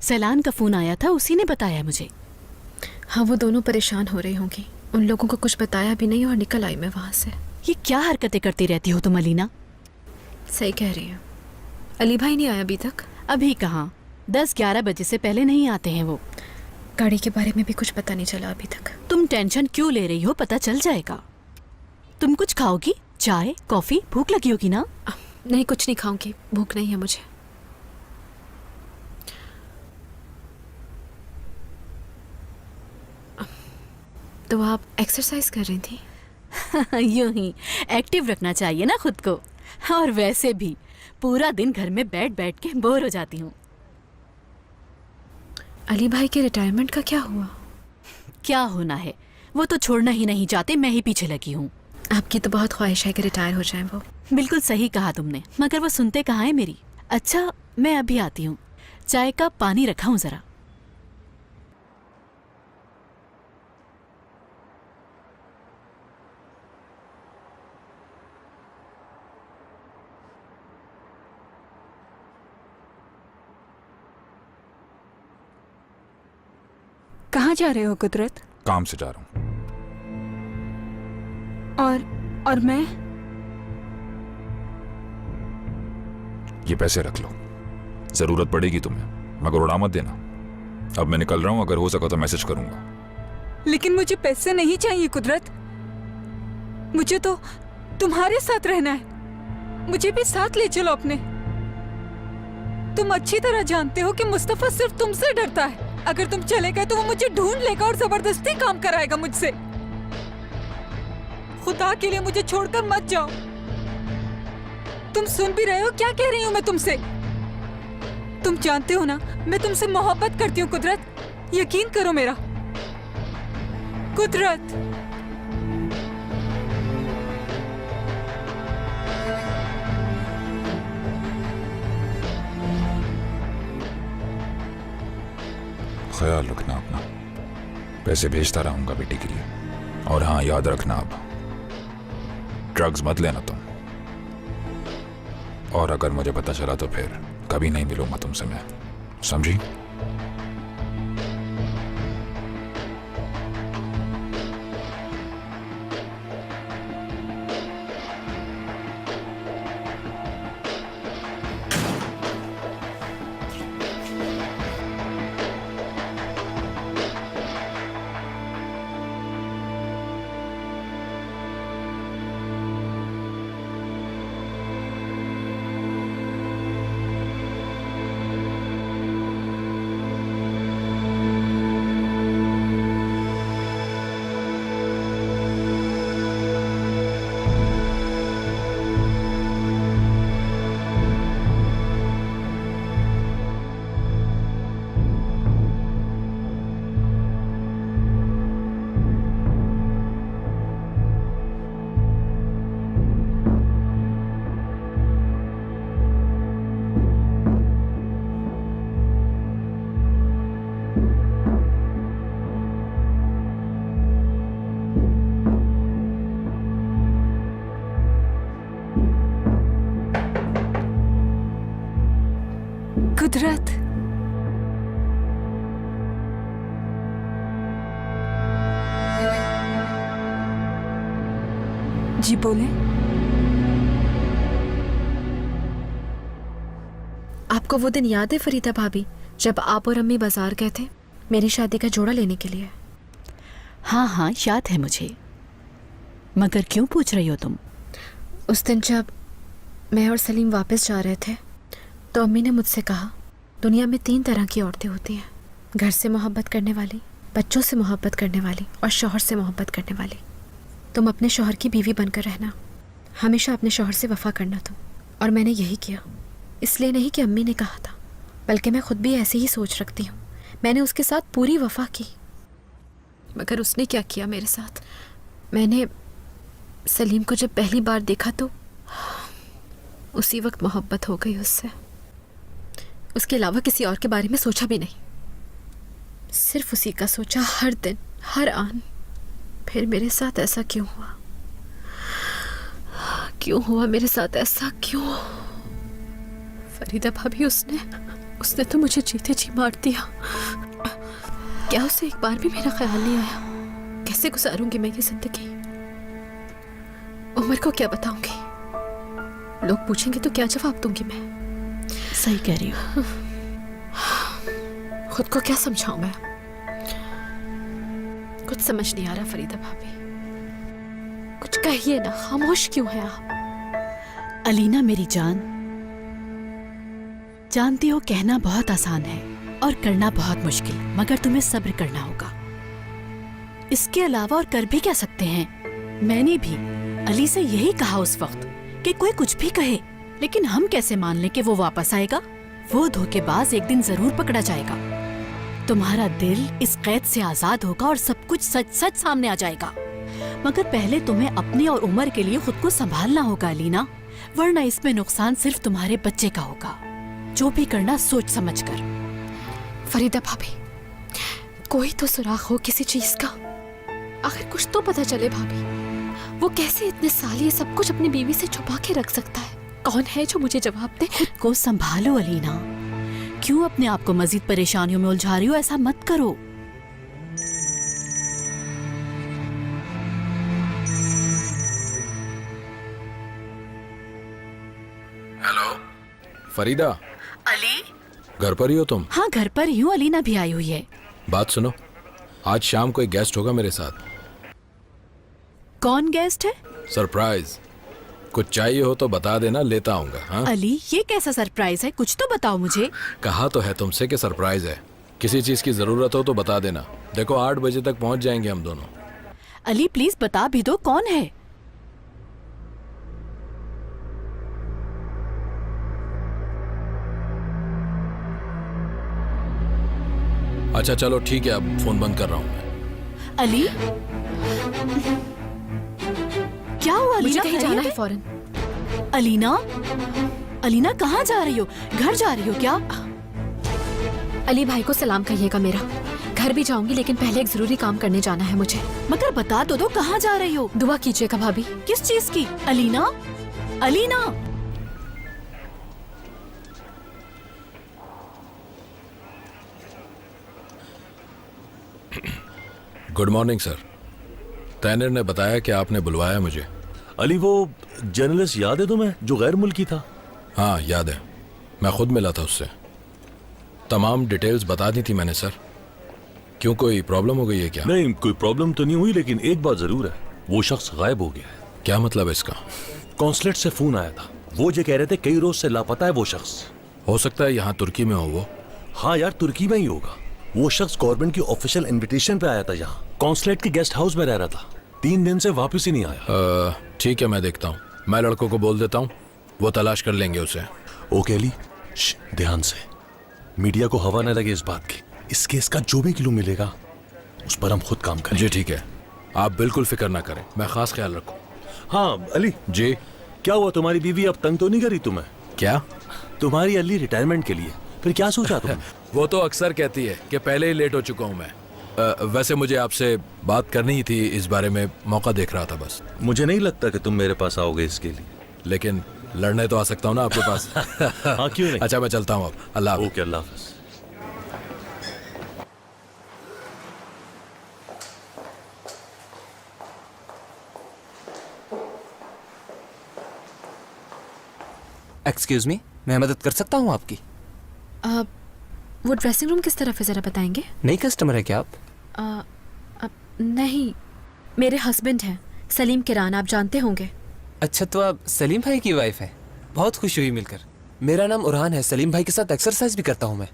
सलान का फोन आया था, उसी ने बताया मुझे।
हाँ, वो दोनों परेशान हो रही होंगी। उन लोगों को कुछ बताया भी नहीं और निकल आई मैं वहां से।
ये क्या हरकतें करती रहती हो तुम अलीना?
सही कह रही हूँ। अली भाई नहीं आया अभी तक?
अभी कहाँ, 10-11 बजे से पहले नहीं आते हैं वो।
गाड़ी के बारे में भी कुछ पता नहीं चला अभी तक।
तुम टेंशन क्यों ले रही हो, पता चल जाएगा। तुम कुछ खाओगी? चाय कॉफी? भूख लगी होगी ना?
नहीं, कुछ नहीं खाऊंगी, भूख नहीं है मुझे। तो आप एक्सरसाइज कर रही थी?
यूं ही एक्टिव रखना चाहिए ना खुद को। और वैसे भी पूरा दिन घर में बैठ बैठ के बोर हो जाती हूँ।
अली भाई के रिटायरमेंट का क्या हुआ?
क्या होना है, वो तो छोड़ना ही नहीं चाहते, मैं ही पीछे लगी हूँ।
आपकी तो बहुत ख्वाहिश है कि रिटायर हो जाएं वो।
बिल्कुल सही कहा तुमने, मगर वो सुनते कहाँ है मेरी। अच्छा मैं अभी आती हूँ, चाय का पानी रखा हूँ जरा।
कहाँ जा रहे हो कुदरत?
काम से जा रहा हूँ।
और मैं?
ये पैसे रख लो, जरूरत पड़ेगी तुम्हें, मगर उड़ा मत देना। अब मैं निकल रहा हूँ, अगर हो सका तो मैसेज करूंगा।
लेकिन मुझे पैसे नहीं चाहिए कुदरत, मुझे तो तुम्हारे साथ रहना है। मुझे भी साथ ले चलो अपने। तुम अच्छी तरह जानते हो कि मुस्तफा सिर्फ तुमसे डरता है। अगर तुम चले गए तो वो मुझे ढूंढ लेगा और जबरदस्ती काम कराएगा मुझसे। खुदा के लिए मुझे छोड़कर मत जाओ। तुम सुन भी रहे हो क्या कह रही हूँ मैं तुमसे? तुम जानते हो ना मैं तुमसे मोहब्बत करती हूँ कुदरत, यकीन करो मेरा। कुदरत
ख्याल रखना अपना। पैसे भेजता रहूंगा बेटी के लिए। और हाँ, याद रखना अब ड्रग्स मत लेना तुम। और अगर मुझे पता चला तो फिर कभी नहीं मिलूंगा तुमसे मैं, समझी?
कुदरत, जी बोले।
आपको वो दिन याद है फरीदा भाभी, जब आप और अम्मी बाजार गए थे मेरी शादी का जोड़ा लेने के लिए?
हाँ हाँ याद है मुझे, मगर क्यों पूछ रही हो तुम?
उस दिन जब मैं और सलीम वापस जा रहे थे तो अम्मी ने मुझसे कहा, दुनिया में 3 तरह की औरतें होती हैं, घर से मोहब्बत करने वाली, बच्चों से मोहब्बत करने वाली और शौहर से मोहब्बत करने वाली। तुम अपने शौहर की बीवी बनकर रहना, हमेशा अपने शौहर से वफा करना तुम। और मैंने यही किया, इसलिए नहीं कि अम्मी ने कहा था, बल्कि मैं खुद भी ऐसे ही सोच रखती हूँ। मैंने उसके साथ पूरी वफा की। मगर उसने क्या किया मेरे साथ? मैंने सलीम को जब पहली बार देखा तो उसी वक्त मोहब्बत हो गई उससे। उसके अलावा किसी और के बारे में सोचा भी नहीं, सिर्फ उसी का सोचा हर दिन, हर आन। फिर मेरे साथ ऐसा क्यों हुआ? क्यों हुआ मेरे साथ ऐसा, क्यों? फरीदा भाभी, उसने तो मुझे जीते जी मार दिया। क्या उसे एक बार भी मेरा ख्याल नहीं आया? कैसे गुजारूंगी मैं ये जिंदगी? उमर को क्या बताऊंगी? लोग पूछेंगे तो क्या जवाब दूंगी मैं?
सही कह रही हो।
खुद को क्या समझाऊं मैं? कुछ समझ नहीं आ रहा फरीदा भाभी। कुछ कहिए ना, खामोश क्यों है आप?
अलीना मेरी जान, जानती हो कहना बहुत आसान है और करना बहुत मुश्किल, मगर तुम्हें सब्र करना होगा। इसके अलावा और कर भी क्या सकते हैं? मैंने भी अली से यही कहा उस वक्त कि कोई कुछ भी कहे, लेकिन हम कैसे मान लें कि वो वापस आएगा? वो धोखेबाज एक दिन जरूर पकड़ा जाएगा। तुम्हारा दिल इस कैद से आजाद होगा और सब कुछ सच सच सामने आ जाएगा। मगर पहले तुम्हें अपने और उमर के लिए खुद को संभालना होगा अलीना, वरना इसमें नुकसान सिर्फ तुम्हारे बच्चे का होगा। जो भी करना सोच समझ कर।
फरीदा भाभी, कोई तो सुराग हो किसी चीज का, आखिर कुछ तो पता चले भाभी। वो कैसे इतने साल ये सब कुछ अपनी बीवी से छुपा के रख सकता है? कौन है जो मुझे जवाब दे?
खुद को संभालो अलीना, क्यों अपने आप को मजीद परेशानियों में उलझा रही हो? ऐसा मत करो।
हेलो फरीदा,
अली,
घर पर ही हो तुम?
हाँ घर पर ही हूँ, अलीना भी आई हुई है।
बात सुनो, आज शाम को एक गेस्ट होगा मेरे साथ।
कौन गेस्ट है?
सरप्राइज। कुछ चाहिए हो तो बता देना, लेता आऊंगा। हाँ?
अली, ये कैसा सरप्राइज है? कुछ तो बताओ मुझे।
कहा तो है तुमसे कि सरप्राइज है। किसी चीज की जरूरत हो तो बता देना। देखो 8 बजे तक पहुंच जाएंगे हम दोनों।
अली प्लीज बता भी दो, कौन है?
अच्छा चलो ठीक है, अब फोन बंद कर रहा हूँ मैं।
अली, क्या हुआ?
मुझे
अलीना
कहीं जाना
खैरियत
है फौरन।
अलीना, अलीना कहाँ जा रही हो? घर जा रही हो क्या?
अली भाई को सलाम कहिएगा मेरा। घर भी जाऊंगी, लेकिन पहले एक जरूरी काम करने जाना है मुझे।
मगर बता तो दो कहाँ जा रही हो?
दुआ कीजिएगा भाभी।
किस चीज की? Alina, Alina.
Good morning sir. तैनर ने बताया कि आपने बुलवाया मुझे।
अली, वो जर्नलिस्ट याद है तुम्हें जो गैर मुल्की था?
हाँ याद है, मैं खुद मिला था उससे। तमाम डिटेल्स बता दी थी मैंने सर। क्यों, कोई प्रॉब्लम हो गई है क्या?
नहीं, कोई प्रॉब्लम तो नहीं हुई, लेकिन एक बात जरूर है, वो शख्स गायब हो गया है।
क्या मतलब है इसका?
कॉन्सुलेट से फोन आया था, वो जो कह रहे थे कई रोज से लापता है वो शख्स।
हो सकता है यहाँ तुर्की में हो वो।
हाँ यार, तुर्की में ही होगा। वो शख्स गवर्नमेंट की ऑफिशियल इनविटेशन पे आया था यहाँ, कॉन्सुलेट के गेस्ट हाउस में रह रहा था। 3 दिन से वापस ही नहीं आया।
ठीक है, मैं देखता हूँ। मैं लड़कों को बोल देता हूँ, वो तलाश कर लेंगे उसे।
ओके अली, ध्यान से, मीडिया को हवा न लगे इस बात की। इस केस का जो भी क्लू मिलेगा उस पर हम खुद काम करें।
जी ठीक है, आप बिल्कुल फिक्र ना करें, मैं खास ख्याल रखूँ।
हाँ अली
जी,
क्या हुआ? तुम्हारी बीवी अब तंग तो नहीं करी तुम्हें?
क्या?
तुम्हारी अली रिटायरमेंट के लिए फिर क्या सोचा तुमने?
वो तो अक्सर कहती है कि पहले ही लेट हो चुका हूँ मैं। वैसे मुझे आपसे बात करनी ही थी इस बारे में, मौका देख रहा था बस।
मुझे नहीं लगता कि तुम मेरे पास आओगे इसके लिए।
लेकिन लड़ने तो आ सकता हूँ ना आपके पास।
हाँ क्यों नहीं।
अच्छा मैं चलता हूँ अब। अल्लाह हाफ़िज़।
ओके अल्लाह हाफिज।
एक्सक्यूज मी, मैं मदद कर सकता हूँ आपकी?
वो ड्रेसिंग रूम किस तरफ है ज़रा बताएंगे?
नई कस्टमर है क्या आप?
नहीं, मेरे हस्बैंड हैं सलीम किरान, आप जानते होंगे।
अच्छा, तो आप सलीम भाई की वाइफ है। बहुत खुशी हुई मिलकर। मेरा नाम उरहान है, सलीम भाई के साथ एक्सरसाइज भी करता हूँ मैं।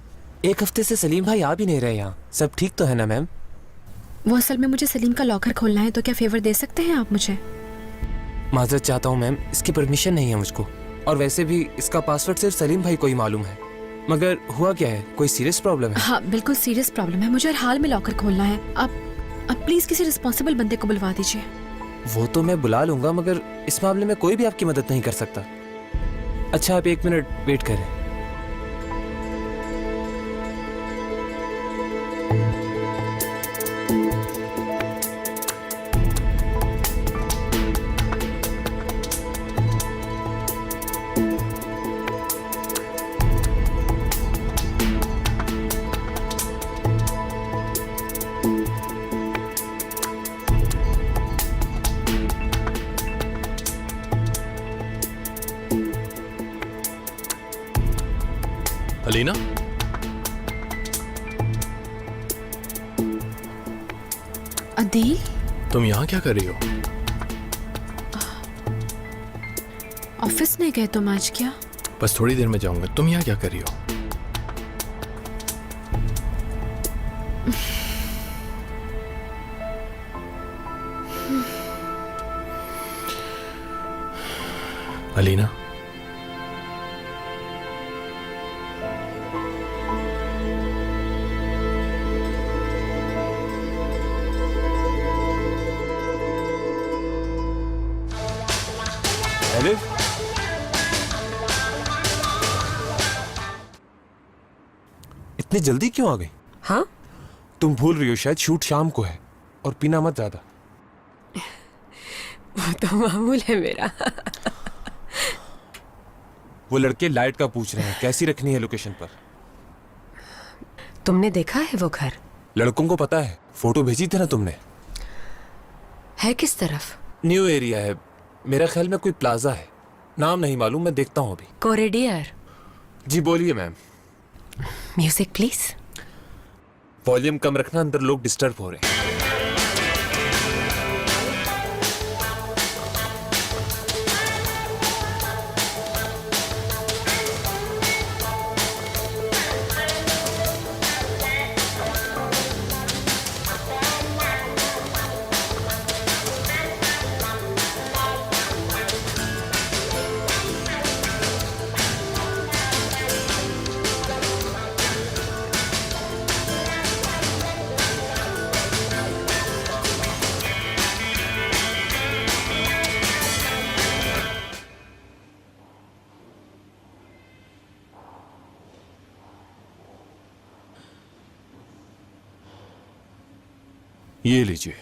एक हफ्ते से सलीम भाई आ भी नहीं रहे यहाँ। सब ठीक तो है ना मैम?
वो असल में मुझे सलीम का लॉकर खोलना है, तो क्या फेवर दे सकते हैं आप मुझे?
माजरत चाहता हूँ मैम, इसकी परमिशन नहीं है मुझको। और वैसे भी इसका पासवर्ड सिर्फ सलीम भाई को ही मालूम है। मगर हुआ क्या है, कोई सीरियस प्रॉब्लम है?
हाँ बिल्कुल सीरियस प्रॉब्लम है, मुझे हर हाल में लॉकर खोलना है। आप प्लीज किसी रिस्पॉन्सिबल बंदे को बुलवा दीजिए।
वो तो मैं बुला लूंगा, मगर इस मामले में कोई भी आपकी मदद नहीं कर सकता। अच्छा आप 1 मिनट वेट करें।
अलीना,
अदील,
तुम यहाँ क्या कर रही हो?
ऑफिस नहीं गए तुम आज क्या?
बस थोड़ी देर में जाऊंगा। तुम यहाँ क्या कर रही हो? अलीना,
इतनी जल्दी क्यों आ गई?
हाँ,
तुम भूल रही हो शायद शूट शाम को है, और पीना मत ज्यादा।
वो तो मामूल है मेरा।
वो लड़के लाइट का पूछ रहे हैं, कैसी रखनी है लोकेशन पर?
तुमने देखा है वो घर?
लड़कों को पता है, फोटो भेजी थी ना तुमने।
है किस तरफ?
न्यू एरिया है, मेरा ख्याल में कोई प्लाजा है, नाम नहीं मालूम, मैं देखता हूँ अभी।
कॉरिडोर।
जी बोलिए मैम।
Music please.
वॉल्यूम कम रखना, अंदर लोग डिस्टर्ब हो रहे हैं। ये लीजिए।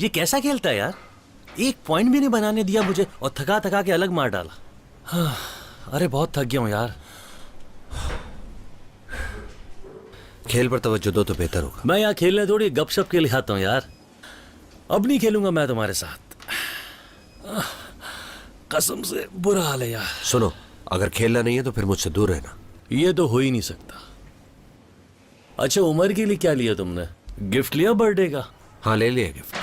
ये कैसा खेलता है यार, एक पॉइंट भी नहीं बनाने दिया मुझे और थका थका के अलग मार डाला। हाँ, अरे बहुत थक गया हूं यार।
खेल पर तवज्जो दो तो बेहतर होगा।
मैं यहाँ खेलने थोड़ी गपशप के लिए आता हूँ यार। अब नहीं खेलूंगा मैं तुम्हारे साथ, कसम से बुरा हाल है यार।
सुनो, अगर खेलना नहीं है तो फिर मुझसे दूर रहना।
ये तो हो ही नहीं सकता। अच्छा उमर के लिए क्या लिया तुमने? गिफ्ट लिया बर्थडे का?
हाँ ले लिया गिफ्ट।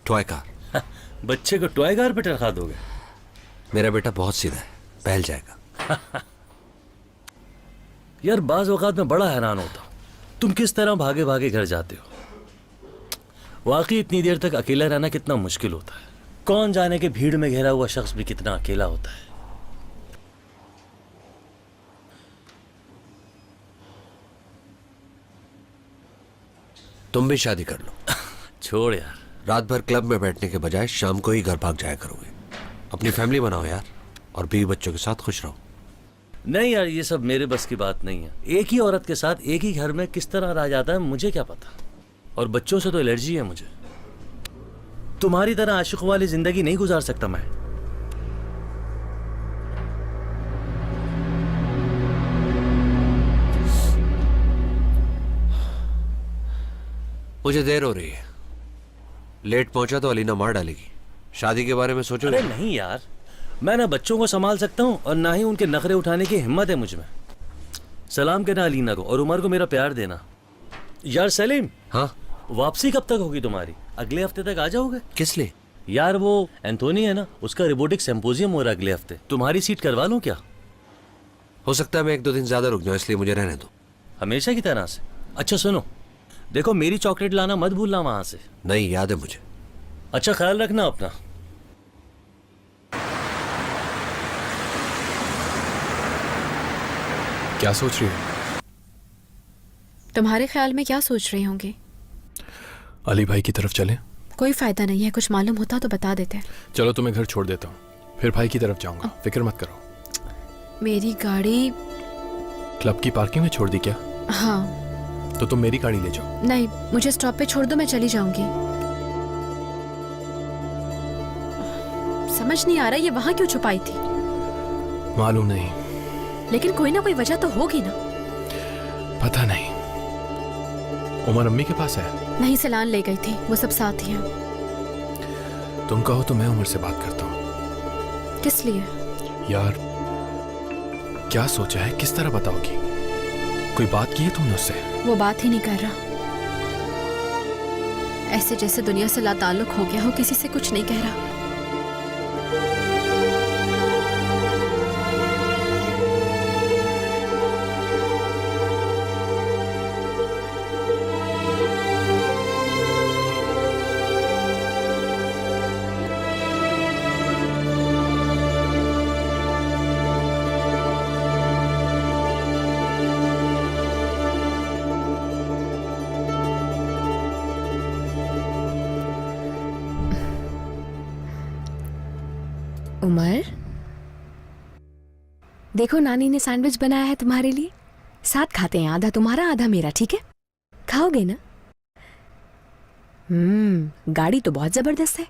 Toy car.
बच्चे को टॉय कार पे रखा दोगे?
मेरा बेटा बहुत सीधा है, पहल जाएगा।
यार बाज औकात में बड़ा हैरान होता हूँ, तुम किस तरह भागे भागे घर जाते हो। वाकई इतनी देर तक अकेला रहना कितना मुश्किल होता है। कौन जाने के भीड़ में घिरा हुआ शख्स भी कितना अकेला होता है।
तुम भी शादी कर लो।
छोड़ यार,
रात भर क्लब में बैठने के बजाय शाम को ही घर भाग जाया करोगे। अपनी फैमिली बनाओ यार, और बीवी बच्चों के साथ खुश रहो।
नहीं यार, ये सब मेरे बस की बात नहीं है। एक ही औरत के साथ एक ही घर में किस तरह रह जाता है मुझे क्या पता। और बच्चों से तो एलर्जी है मुझे। तुम्हारी तरह आशिकों वाली जिंदगी नहीं गुजार सकता मैं।
मुझे देर हो रही है, लेट पहुंचा तो अलीना मार डालेगी। शादी के बारे में सोचो।
अरे नहीं यार, मैं ना बच्चों को संभाल सकता हूँ और ना ही उनके नखरे उठाने की हिम्मत है मुझ में। सलाम कहना अलीना को और उमर को मेरा प्यार देना। यार सलीम,
हाँ
वापसी कब तक होगी तुम्हारी? अगले हफ्ते तक आ जाओगे?
किस लिए?
यार वो एंथोनी है ना, उसका रोबोटिक सिंपोजियम हो रहा है अगले हफ्ते। तुम्हारी सीट करवा लूं क्या?
हो सकता है मैं 1-2 दिन ज्यादा रुक जाऊं, इसलिए मुझे रहने दो।
हमेशा की तरह से? अच्छा सुनो, देखो मेरी चॉकलेट लाना मत भूलना वहां से।
नहीं, याद है मुझे।
अच्छा ख्याल रखना अपना।
क्या सोच रही हो?
तुम्हारे ख्याल में क्या सोच रहे होंगे?
अली भाई की तरफ चलें?
कोई फायदा नहीं है, कुछ मालूम होता तो बता देते।
चलो तुम्हें घर छोड़ देता हूँ, फिर भाई की तरफ जाऊंगा। फिक्र मत करो।
मेरी गाड़ी
क्लब की पार्किंग में छोड़ दी क्या?
हाँ।
तो तुम मेरी गाड़ी ले जाओ।
नहीं, मुझे स्टॉप पे छोड़ दो, मैं चली जाऊंगी। समझ नहीं आ रहा ये वहां क्यों छुपाई थी।
मालूम नहीं,
लेकिन कोई ना कोई वजह तो होगी ना।
पता नहीं। उमर अम्मी के पास है?
नहीं, सलान ले गई थी, वो सब साथ ही हैं।
तुम कहो तो मैं उमर से बात करता हूँ।
किस लिए?
यार क्या सोचा है, किस तरह बताओगी? कोई बात की है तुमने उससे?
वो बात ही नहीं कर रहा, ऐसे जैसे दुनिया से लाताल्लुक हो गया हो, किसी से कुछ नहीं कह रहा।
उमर, देखो नानी ने सैंडविच बनाया है तुम्हारे लिए। साथ खाते हैं, आधा तुम्हारा आधा मेरा, ठीक है? खाओगे ना? गाड़ी तो बहुत जबरदस्त है,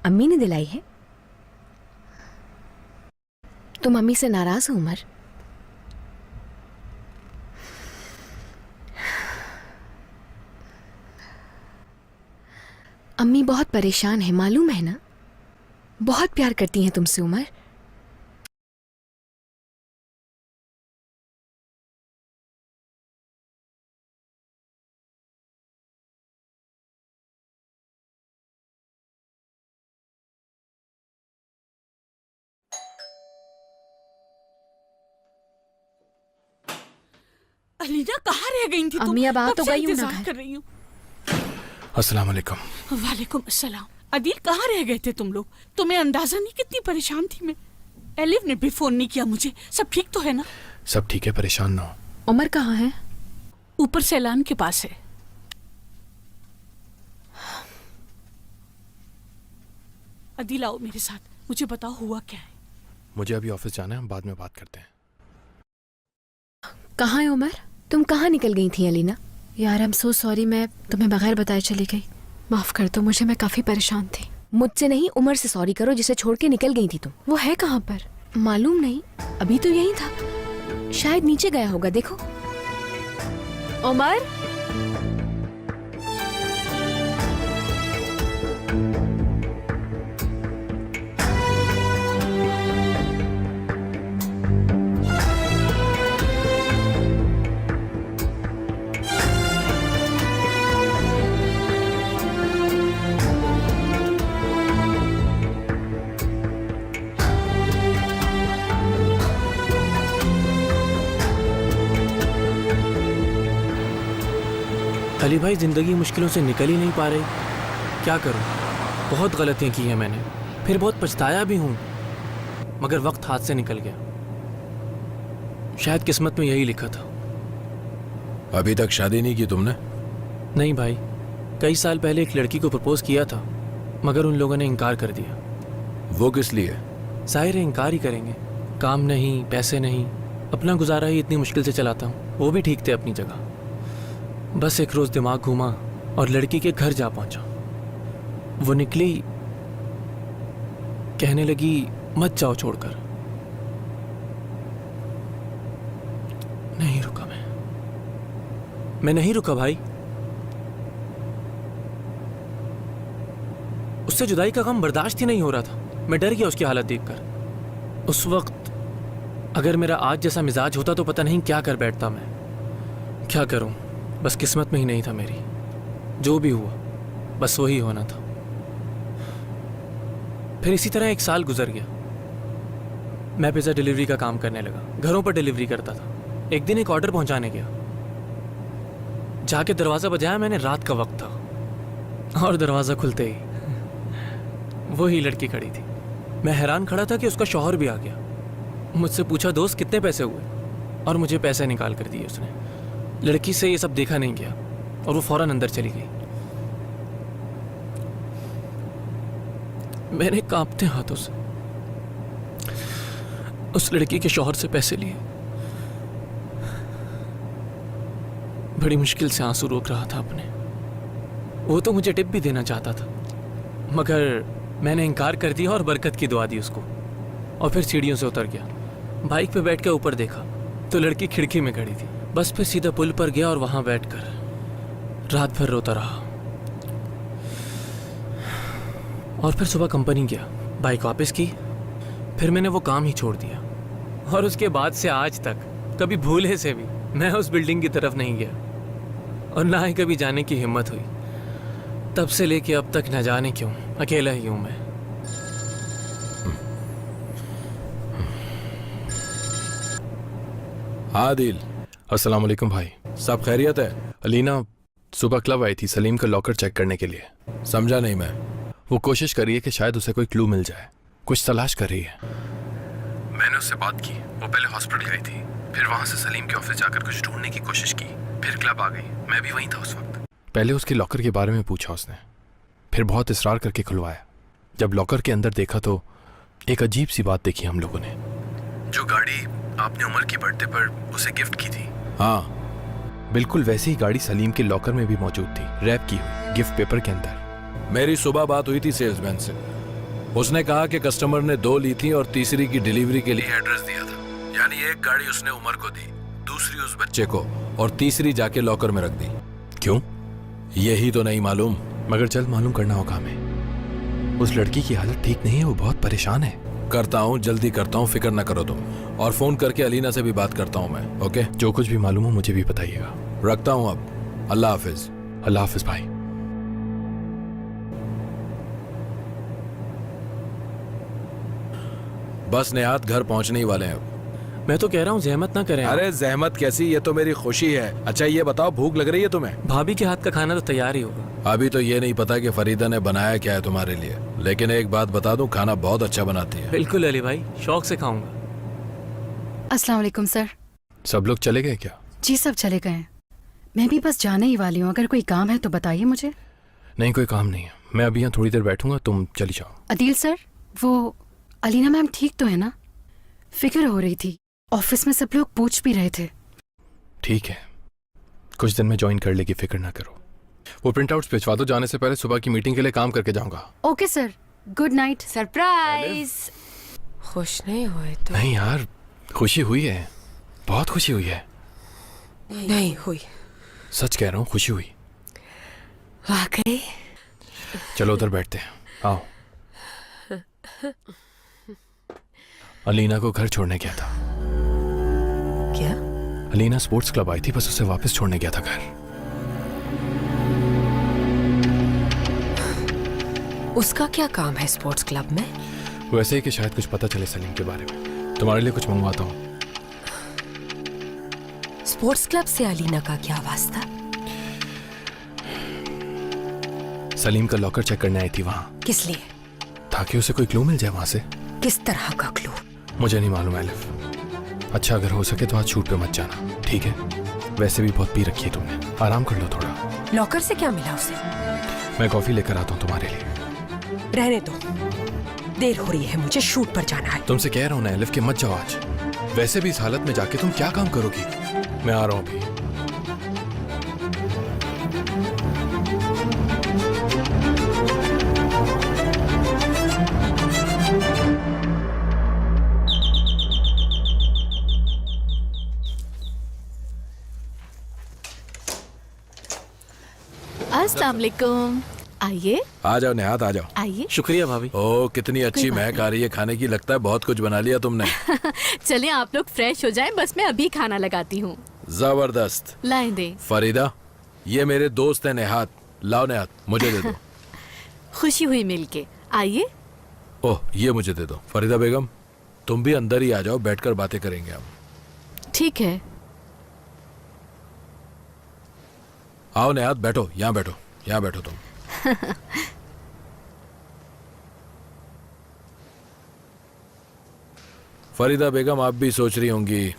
अम्मी ने दिलाई है। तुम अम्मी से नाराज हो उमर? अम्मी बहुत परेशान है, मालूम है ना? बहुत प्यार करती हैं तुमसे उमर।
अलीना कहाँ रह गई थी तुम?
अम्मी अब आ
कब
तो
से
गई हूँ ना
इंतजार
घर।
कर रही हूँ।
अस्सलाम वालेकुम।
वालेकुम अस्सलाम। अदील कहाँ रह गए थे तुम लोग? तुम्हें अंदाजा नहीं कितनी परेशान थी मैं। एलिफ ने भी फोन नहीं किया मुझे। सब ठीक तो है ना?
सब ठीक है, परेशान ना हो।
उमर कहाँ है?
ऊपर सैलान के पास है। अदील आओ मेरे साथ, मुझे बताओ हुआ क्या है।
मुझे अभी ऑफिस जाना है, हम बाद में बात करते हैं।
कहाँ है उमर? तुम कहाँ निकल गई थी अलीना?
यार आई एम सो सॉरी, मैं तुम्हें बगैर बताए चली गई। माफ कर दो मुझे, मैं काफी परेशान थी।
मुझसे नहीं, उमर से सॉरी करो जिसे छोड़ के निकल गई थी तुम।
वो है कहाँ पर?
मालूम नहीं, अभी तो यही था, शायद नीचे गया होगा, देखो।
उमर,
अली भाई, जिंदगी मुश्किलों से निकल ही नहीं पा रही। क्या करूं? बहुत गलतियां की हैं मैंने, फिर बहुत पछताया भी हूं, मगर वक्त हाथ से निकल गया। शायद किस्मत में यही लिखा था।
अभी तक शादी नहीं की तुमने?
नहीं भाई, कई साल पहले एक लड़की को प्रपोज किया था, मगर उन लोगों ने इनकार कर दिया।
वो किस लिए?
जाहिर है इनकार ही करेंगे। काम नहीं, पैसे नहीं, अपना गुजारा ही इतनी मुश्किल से चलाता हूँ। वो भी ठीक थे अपनी जगह। बस एक रोज दिमाग घूमा और लड़की के घर जा पहुंचा। वो निकली, कहने लगी मत जाओ छोड़कर। नहीं रुका मैं नहीं रुका भाई। उससे जुदाई का गम बर्दाश्त ही नहीं हो रहा था। मैं डर गया उसकी हालत देखकर। उस वक्त अगर मेरा आज जैसा मिजाज होता तो पता नहीं क्या कर बैठता मैं। क्या करूं, बस किस्मत में ही नहीं था मेरी। जो भी हुआ बस वही होना था। फिर इसी तरह एक साल गुजर गया। मैं पिज़्ज़ा डिलीवरी का काम करने लगा, घरों पर डिलीवरी करता था। एक दिन एक ऑर्डर पहुंचाने गया, जाके दरवाज़ा बजाया मैंने। रात का वक्त था और दरवाज़ा खुलते ही वही लड़की खड़ी थी। मैं हैरान खड़ा था कि उसका शौहर भी आ गया। मुझसे पूछा दोस्त कितने पैसे हुए, और मुझे पैसे निकाल कर दिए उसने। लड़की से ये सब देखा नहीं गया और वो फौरन अंदर चली गई। मैंने कांपते हाथों से उस लड़की के शौहर से पैसे लिए। बड़ी मुश्किल से आंसू रोक रहा था अपने। वो तो मुझे टिप भी देना चाहता था, मगर मैंने इनकार कर दिया और बरकत की दुआ दी उसको, और फिर सीढ़ियों से उतर गया। बाइक पे बैठ के ऊपर देखा तो लड़की खिड़की में खड़ी थी। बस फिर सीधा पुल पर गया और वहां बैठकर रात भर रोता रहा। और फिर सुबह कंपनी गया, बाइक वापस की, फिर मैंने वो काम ही छोड़ दिया। और उसके बाद से आज तक कभी भूले से भी मैं उस बिल्डिंग की तरफ नहीं गया, और ना ही कभी जाने की हिम्मत हुई। तब से लेके अब तक न जाने क्यों अकेला ही हूं मैं।
आदिल, अस्सलाम वालेकुम भाई। सब खैरियत है? अलीना सुबह क्लब आई थी सलीम का लॉकर चेक करने के लिए। समझा नहीं मैं। वो कोशिश कर रही है कि शायद उसे कोई क्लू मिल जाए, कुछ तलाश कर रही है। मैंने उससे बात की। वो पहले हॉस्पिटल गई थी, फिर वहां से सलीम के ऑफिस जाकर कुछ ढूंढने की कोशिश की, फिर क्लब आ गई। मैं भी वहीं था उस वक्त। पहले उसके लॉकर के बारे में पूछा उसने, फिर बहुत इसरार करके खुलवाया। जब लॉकर के अंदर देखा तो एक अजीब सी बात देखी हम लोगों ने। जो गाड़ी आपने उमर की बर्थडे पर उसे गिफ्ट की थी, हाँ बिल्कुल वैसी ही गाड़ी सलीम के लॉकर में भी मौजूद थी, रैप की हुई गिफ्ट पेपर के अंदर। मेरी सुबह बात हुई थी सेल्समैन से। उसने कहा कि कस्टमर ने 2 ली थी और तीसरी की डिलीवरी के लिए एड्रेस दिया था। यानी एक गाड़ी उसने उमर को दी, दूसरी उस बच्चे को, और तीसरी जाके लॉकर में रख दी। क्यों, यही तो नहीं मालूम, मगर जल्द मालूम करना होगा हमें। उस लड़की की हालत ठीक नहीं है, वो बहुत परेशान है। करता हूँ, जल्दी करता हूँ, फिक्र ना करो तुम। और फोन करके अलीना से भी बात करता हूँ मैं। ओके, जो कुछ भी मालूम हो मुझे भी बताइएगा। रखता हूँ अब। अल्लाह हाफिज। अल्लाह हाफिज भाई। बस निहात घर पहुंचने ही वाले हैं।
मैं तो कह रहा हूँ जहमत ना करें।
अरे जहमत कैसी, ये तो मेरी खुशी है। अच्छा ये बताओ, भूख लग रही है तुम्हें?
भाभी के हाथ का खाना तो तैयार ही होगा।
अभी तो ये नहीं पता कि फरीदा ने बनाया क्या है तुम्हारे लिए, लेकिन एक बात बता दूं, खाना बहुत अच्छा बनाती है।
बिल्कुल अली भाई, शौक से खाऊंगा।
अस्सलाम वालेकुम सर।
सब लोग चले गए क्या?
जी सब चले गए हैं। मैं भी बस जाने ही वाली हूँ। अगर कोई काम है तो बताइए मुझे।
नहीं कोई काम नहीं है, मैं अभी यहाँ थोड़ी देर बैठूंगा, तुम चली जाओ।
अदील सर, वो अलीना मैम ठीक तो है ना? फिक्र हो रही थी, ऑफिस में सब लोग पूछ भी रहे थे।
ठीक है, कुछ दिन में ज्वाइन कर लेगी, फिक्र ना करो। वो प्रिंट आउट्स भिजवा दो, जाने से पहले सुबह की मीटिंग के लिए काम करके जाऊंगा।
Okay sir, good night.
Surprise. खुश नहीं हुए तो?
नहीं यार, खुशी हुई है, बहुत खुशी हुई है।
नहीं हुई।
सच कह रहा हूँ, खुशी हुई।
वाकई?
चलो उधर बैठते हैं, आओ। अलीना को घर छोड़ने गया था।
क्या?
अलीना स्पोर्ट्स क्लब आई थी, बस उसे वापस छोड़ने गया था घर।
उसका क्या काम है स्पोर्ट्स क्लब में?
वैसे ही कि शायद कुछ पता चले सलीम के बारे में। तुम्हारे लिए कुछ मंगवाता हूँ।
स्पोर्ट्स क्लब से अलीना का क्या वास्ता?
सलीम का लॉकर चेक करने आई थी वहाँ,
किस लिए?
ताकि उसे कोई क्लू मिल जाए वहाँ से।
किस तरह का क्लू?
मुझे नहीं मालूम एलिफ। अच्छा, अगर हो सके तो आज शूट पे मत जाना, ठीक है? वैसे भी बहुत पी रखी है तुमने, आराम कर लो थोड़ा।
लॉकर से क्या मिला उसे?
मैं कॉफी लेकर आता हूँ तुम्हारे लिए।
रहने दो, देर हो रही है, मुझे शूट पर जाना है।
तुमसे कह रहा हूँ ना एलिफ कि मत जाओ आज। वैसे भी इस हालत में जाके तुम क्या काम करोगी? मैं आ रहा हूँ अभी।
अस्सलाम वालेकुम। आइए
आ जाओ नेहात, आ जाओ।
आइए।
शुक्रिया भाभी।
ओह, कितनी अच्छी महक आ रही है खाने की, लगता है बहुत कुछ बना लिया तुमने।
चलें आप लोग फ्रेश हो जाएं, बस मैं अभी खाना लगाती हूँ।
जबरदस्त।
लाएं दे।
फरीदा, ये मेरे दोस्त हैं नेहात। लाओ नेहात, मुझे दे दो।
खुशी हुई मिलके। आइए।
ओह, ये मुझे दे दो। फरीदा बेगम, तुम भी अंदर ही आ जाओ, बैठकर बातें करेंगे हम।
ठीक है।
आओ नेहात, बैठो, यहाँ बैठो, यहाँ बैठो तुम। फरीदा बेगम, आप भी सोच रही होंगी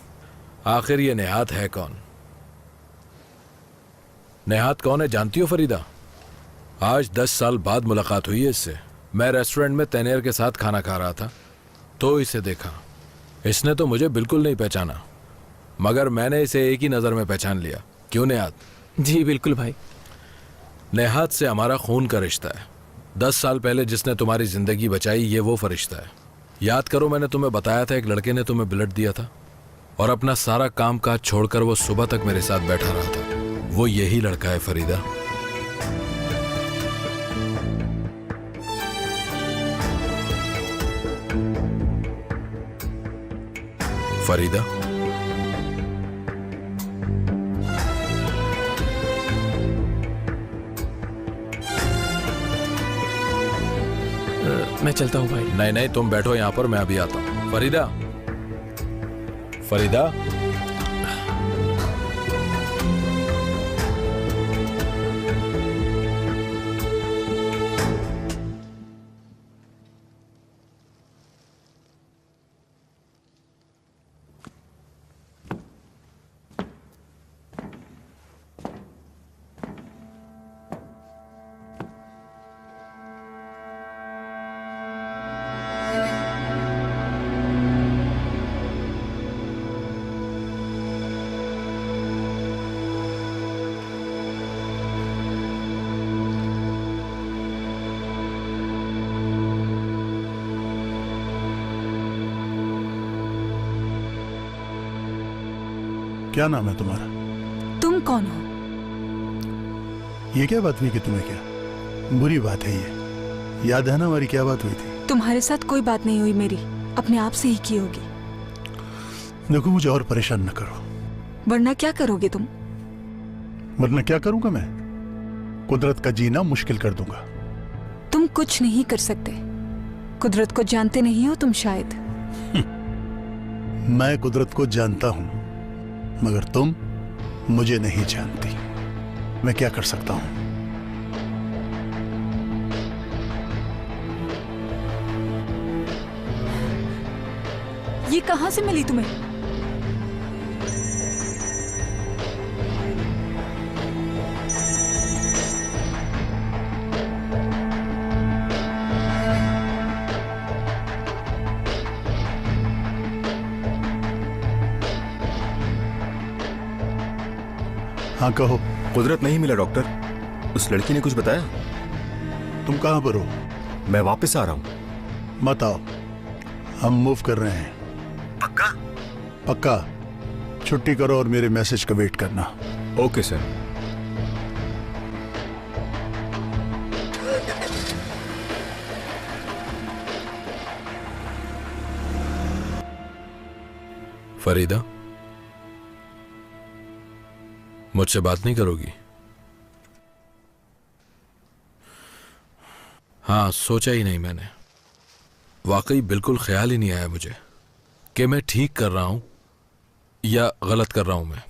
आखिर ये नेहात है कौन? नेहात कौन है जानती हो फरीदा? आज 10 साल बाद मुलाकात हुई है इससे। मैं रेस्टोरेंट में तैनेर के साथ खाना खा रहा था तो इसे देखा। इसने तो मुझे बिल्कुल नहीं पहचाना, मगर मैंने इसे एक ही नज़र में पहचान लिया। क्यों नेहात?
जी बिल्कुल भाई।
नेहात से हमारा खून का रिश्ता है। 10 साल पहले जिसने तुम्हारी जिंदगी बचाई, ये वो फरिश्ता है। याद करो, मैंने तुम्हें बताया था एक लड़के ने तुम्हें ब्लड दिया था और अपना सारा काम काज छोड़कर वो सुबह तक मेरे साथ बैठा रहा था। वो यही लड़का है फरीदा। फरीदा,
मैं चलता हूँ भाई।
नहीं नहीं, तुम बैठो यहाँ पर, मैं अभी आता हूँ। फरीदा, फरीदा,
क्या नाम है तुम्हारा?
तुम कौन हो?
ये क्या बात हुई कि तुम्हें क्या? बुरी बात है ये। याद है ना हमारी क्या बात हुई थी?
तुम्हारे साथ कोई बात नहीं हुई मेरी, अपने आप से ही की होगी।
देखो, मुझे और परेशान न करो।
वरना क्या करोगे तुम?
वरना क्या करूंगा मैं? कुदरत का जीना मुश्किल कर दूंगा।
तुम कुछ नहीं कर सकते। कुदरत को जानते नहीं हो तुम शायद।
मैं कुदरत को जानता हूं, मगर तुम मुझे नहीं जानती। मैं क्या कर सकता हूं?
ये कहां से मिली तुम्हें?
हाँ कहो।
कुदरत नहीं मिला डॉक्टर। उस लड़की ने कुछ बताया?
तुम कहां पर हो?
मैं वापस आ रहा हूं।
मत आओ, हम मूव कर रहे हैं।
पक्का?
पक्का। छुट्टी करो और मेरे मैसेज का वेट करना।
Okay sir.
फरीदा, मुझसे बात नहीं करोगी? हाँ, सोचा ही नहीं मैंने। वाकई बिल्कुल ख्याल ही नहीं आया मुझे कि मैं ठीक कर रहा हूं या गलत कर रहा हूं मैं।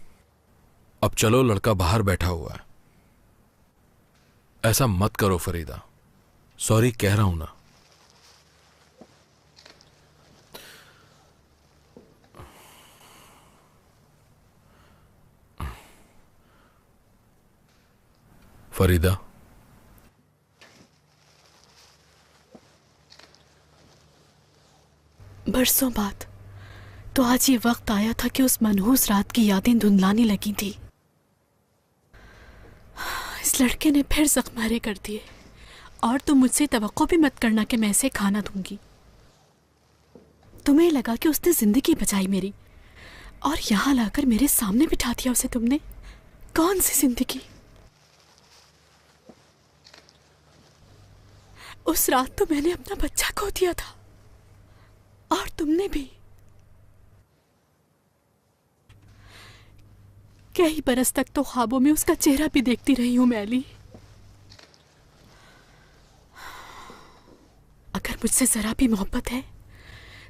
अब चलो, लड़का बाहर बैठा हुआ है, ऐसा मत करो फरीदा, सॉरी कह रहा हूं ना। फरीदा,
बरसों बाद तो आज ये वक्त आया था कि उस मनहूस रात की यादें धुंधलाने लगी थी। इस लड़के ने फिर जख्मारे कर दिए, और तुम मुझसे तवक्को भी मत करना कि मैं इसे खाना दूंगी। तुम्हें लगा कि उसने जिंदगी बचाई मेरी, और यहां लाकर मेरे सामने बिठा दिया उसे तुमने। कौन सी जिंदगी? उस रात तो मैंने अपना बच्चा खो दिया था, और तुमने भी। कई बरस तक तो ख्वाबों में उसका चेहरा भी देखती रही हूं मैं अली। अगर मुझसे जरा भी मोहब्बत है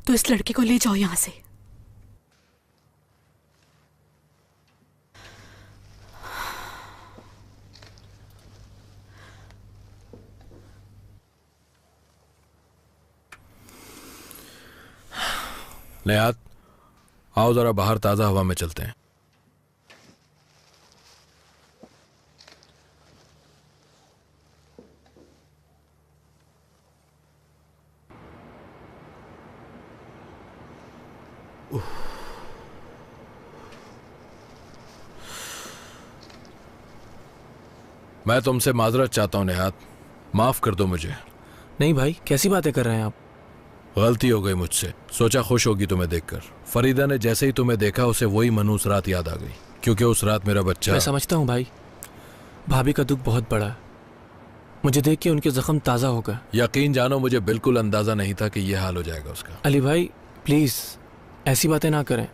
तो इस लड़के को ले जाओ यहां से।
निहात, आओ जरा बाहर ताजा हवा में चलते हैं। मैं तुमसे माजरत चाहता हूं निहात, माफ कर दो मुझे।
नहीं भाई, कैसी बातें कर रहे हैं आप?
गलती हो गई मुझसे, सोचा खुश होगी तुम्हें देखकर। फरीदा ने जैसे ही तुम्हें देखा उसे वही मनहूस रात याद आ गई, क्योंकि उस रात मेरा बच्चा।
मैं समझता हूँ भाई, भाभी का दुख बहुत बड़ा है। मुझे देख के उनके जख्म ताज़ा हो गए।
यकीन जानो मुझे बिल्कुल अंदाजा नहीं था कि यह हाल हो जाएगा उसका।
अली भाई प्लीज़ ऐसी बातें ना करें।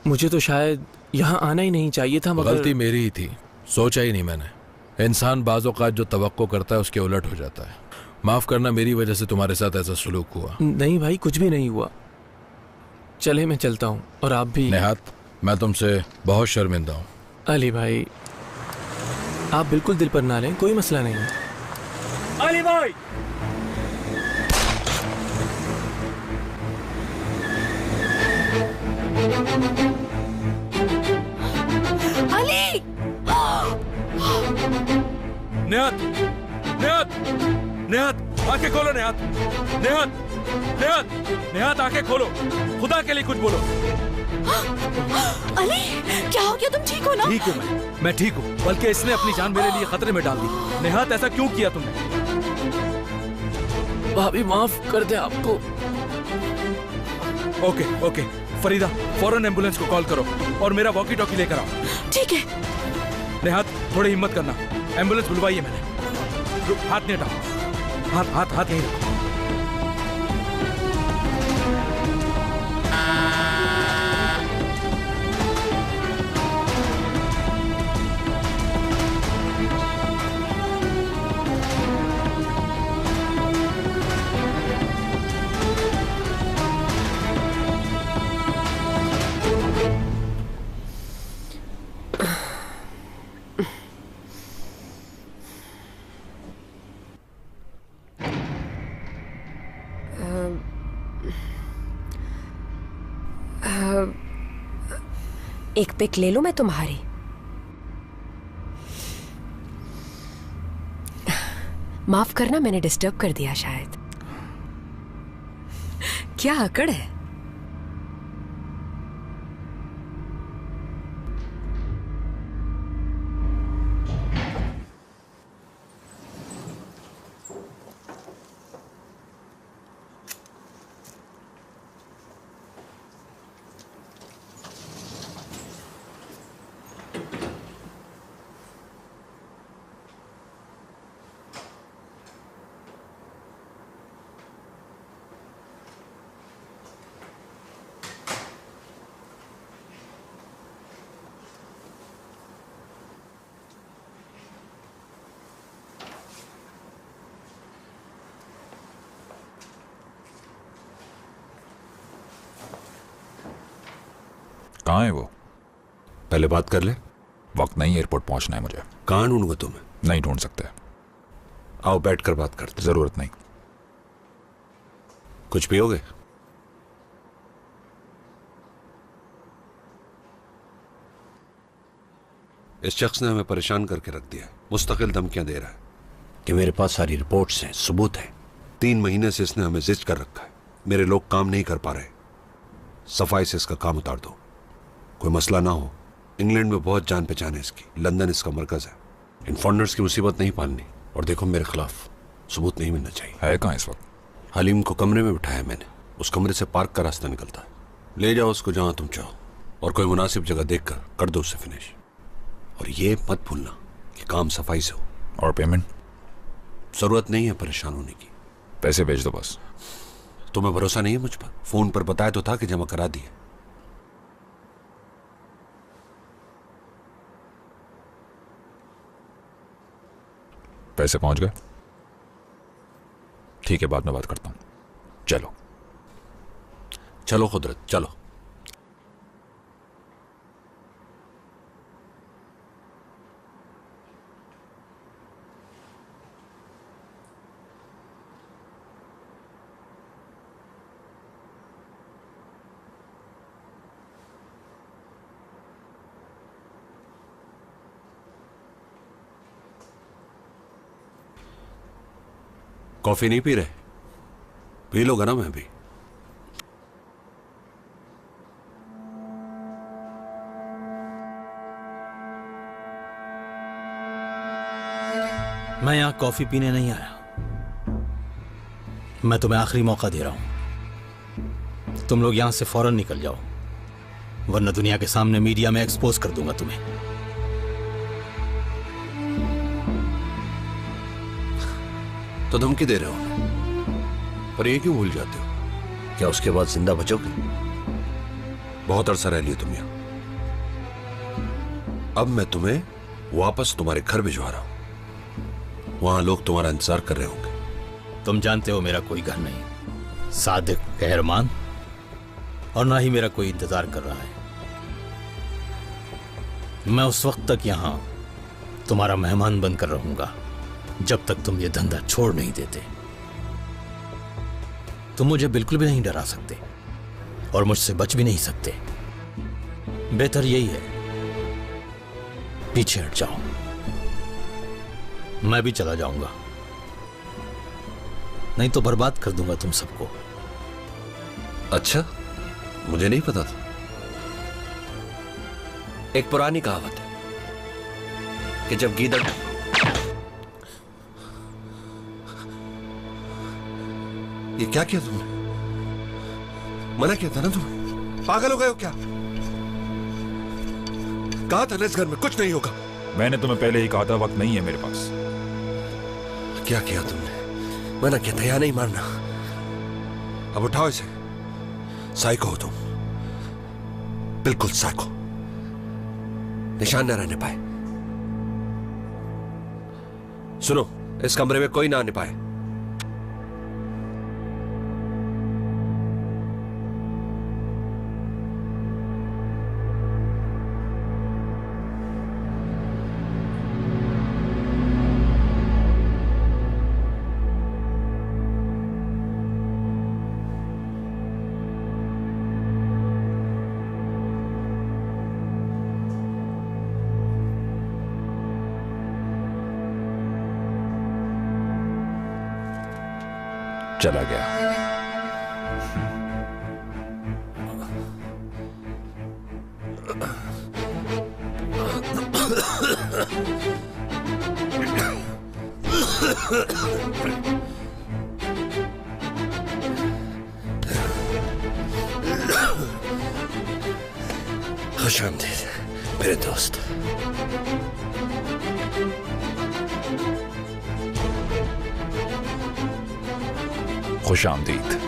मुझे तो शायद यहाँ आना ही नहीं चाहिए था, मगर
गलती मेरी ही थी, सोचा ही नहीं मैंने। इंसान बाज़ औक़ात जो तवक्को करता है उसके उलट हो जाता है। माफ़ करना, मेरी वजह से तुम्हारे साथ ऐसा सलूक हुआ।
नहीं भाई, कुछ भी नहीं हुआ। चले मैं चलता हूँ, और आप भी।
निहात, मैं तुमसे बहुत शर्मिंदा हूँ।
अली भाई आप बिल्कुल दिल पर ना लें, कोई मसला नहीं है। अली भाई
अली!
निहात, निहात, निहात, आंखें खोलो निहात, निहात, निहात, निहात आंखें खोलो, खुदा के लिए कुछ बोलो।
अली, क्या हो गया? तुम ठीक हो ना?
ठीक हूँ मैं ठीक हूँ, बल्कि इसने अपनी जान मेरे लिए खतरे में डाल दी। निहात, ऐसा क्यों किया तुमने?
भाभी माफ कर दे आपको।
ओके ओके, फरीदा फौरन एम्बुलेंस को कॉल करो और मेरा वॉकी टॉकी लेकर आओ।
ठीक है।
निहात, थोड़ी हिम्मत करना, एम्बुलेंस बुलवाई है मैंने। हाथ नहीं हटाओ, हाथ हाथ हाथ यहीं रखो।
एक पिक ले लूं मैं तुम्हारी? माफ करना, मैंने डिस्टर्ब कर दिया शायद। क्या अकड़ है?
कहाँ है वो?
पहले बात कर ले।
वक्त नहीं, एयरपोर्ट पहुंचना है मुझे।
कहाँ ढूंढूंगा तुम्हें?
नहीं ढूंढ सकते।
आओ बैठकर बात करते।
जरूरत नहीं।
कुछ पियोगे? इस शख्स ने हमें परेशान करके रख दिया। मुस्तकिल धमकियां दे रहा है कि मेरे पास सारी रिपोर्ट्स हैं, सबूत हैं। 3 महीने से इसने हमें जिद कर रखा है। मेरे लोग काम नहीं कर पा रहे। सफाई से इसका काम उतार दो। कोई मसला ना हो। इंग्लैंड में बहुत जान पहचान है इसकी। लंदन इसका मरकज है। इन फॉरनर्स की मुसीबत नहीं पालनी। और देखो, मेरे खिलाफ सबूत नहीं मिलना चाहिए।
है कहाँ इस वक्त?
हलीम को कमरे में बिठाया मैंने। उस कमरे से पार्क का रास्ता निकलता है। ले जाओ उसको जहां तुम चाहो और कोई मुनासिब जगह देखकर कर दो उसे फिनिश। और ये मत भूलना कि काम सफाई से हो।
और पेमेंट?
जरूरत नहीं है परेशान होने की।
पैसे भेज दो बस।
तुम्हें भरोसा नहीं है मुझ पर? फोन पर बताया तो था कि जमा करा दिए।
पैसे पहुंच गए? ठीक है, बाद में बात करता हूं। चलो
चलो कुदरत, चलो। कॉफी नहीं पी रहे? पी लो, गरम है अभी।
मैं यहां कॉफी पीने नहीं आया। मैं तुम्हें आखिरी मौका दे रहा हूं। तुम लोग यहां से फौरन निकल जाओ, वरना दुनिया के सामने मीडिया में एक्सपोज कर दूंगा तुम्हें।
तो धमकी दे रहे हो, पर ये क्यों भूल जाते हो? क्या उसके बाद जिंदा बचोगे? बहुत अरसा रह लिए तुम यहां। अब मैं तुम्हें वापस तुम्हारे घर भिजवा रहा हूं। वहां लोग तुम्हारा इंतजार कर रहे होंगे।
तुम जानते हो मेरा कोई घर नहीं, सादिक कहरमान, और ना ही मेरा कोई इंतजार कर रहा है। मैं उस वक्त तक यहां तुम्हारा मेहमान बनकर रहूंगा जब तक तुम ये धंधा छोड़ नहीं देते। तुम मुझे बिल्कुल भी नहीं डरा सकते और मुझसे बच भी नहीं सकते। बेहतर यही है, पीछे हट जाओ। मैं भी चला जाऊंगा, नहीं तो बर्बाद कर दूंगा तुम सबको।
अच्छा, मुझे नहीं पता था। एक पुरानी कहावत है कि जब गीदड़ ये क्या किया तुमने? मना किया था ना तुम्हें? पागल हो गए हो क्या? कहा था ना इस घर में कुछ नहीं होगा।
मैंने तुम्हें पहले ही कहा था वक्त नहीं है मेरे पास।
क्या किया तुमने? मना किया था, या नहीं मारना। अब उठाओ इसे। साइको हो तुम, बिल्कुल साइको। निशान न रहने पाए। सुनो, इस कमरे में कोई ना आने पाए।
चला गया।
खुशामदीद मेरे दोस्त।
खुशामदीद।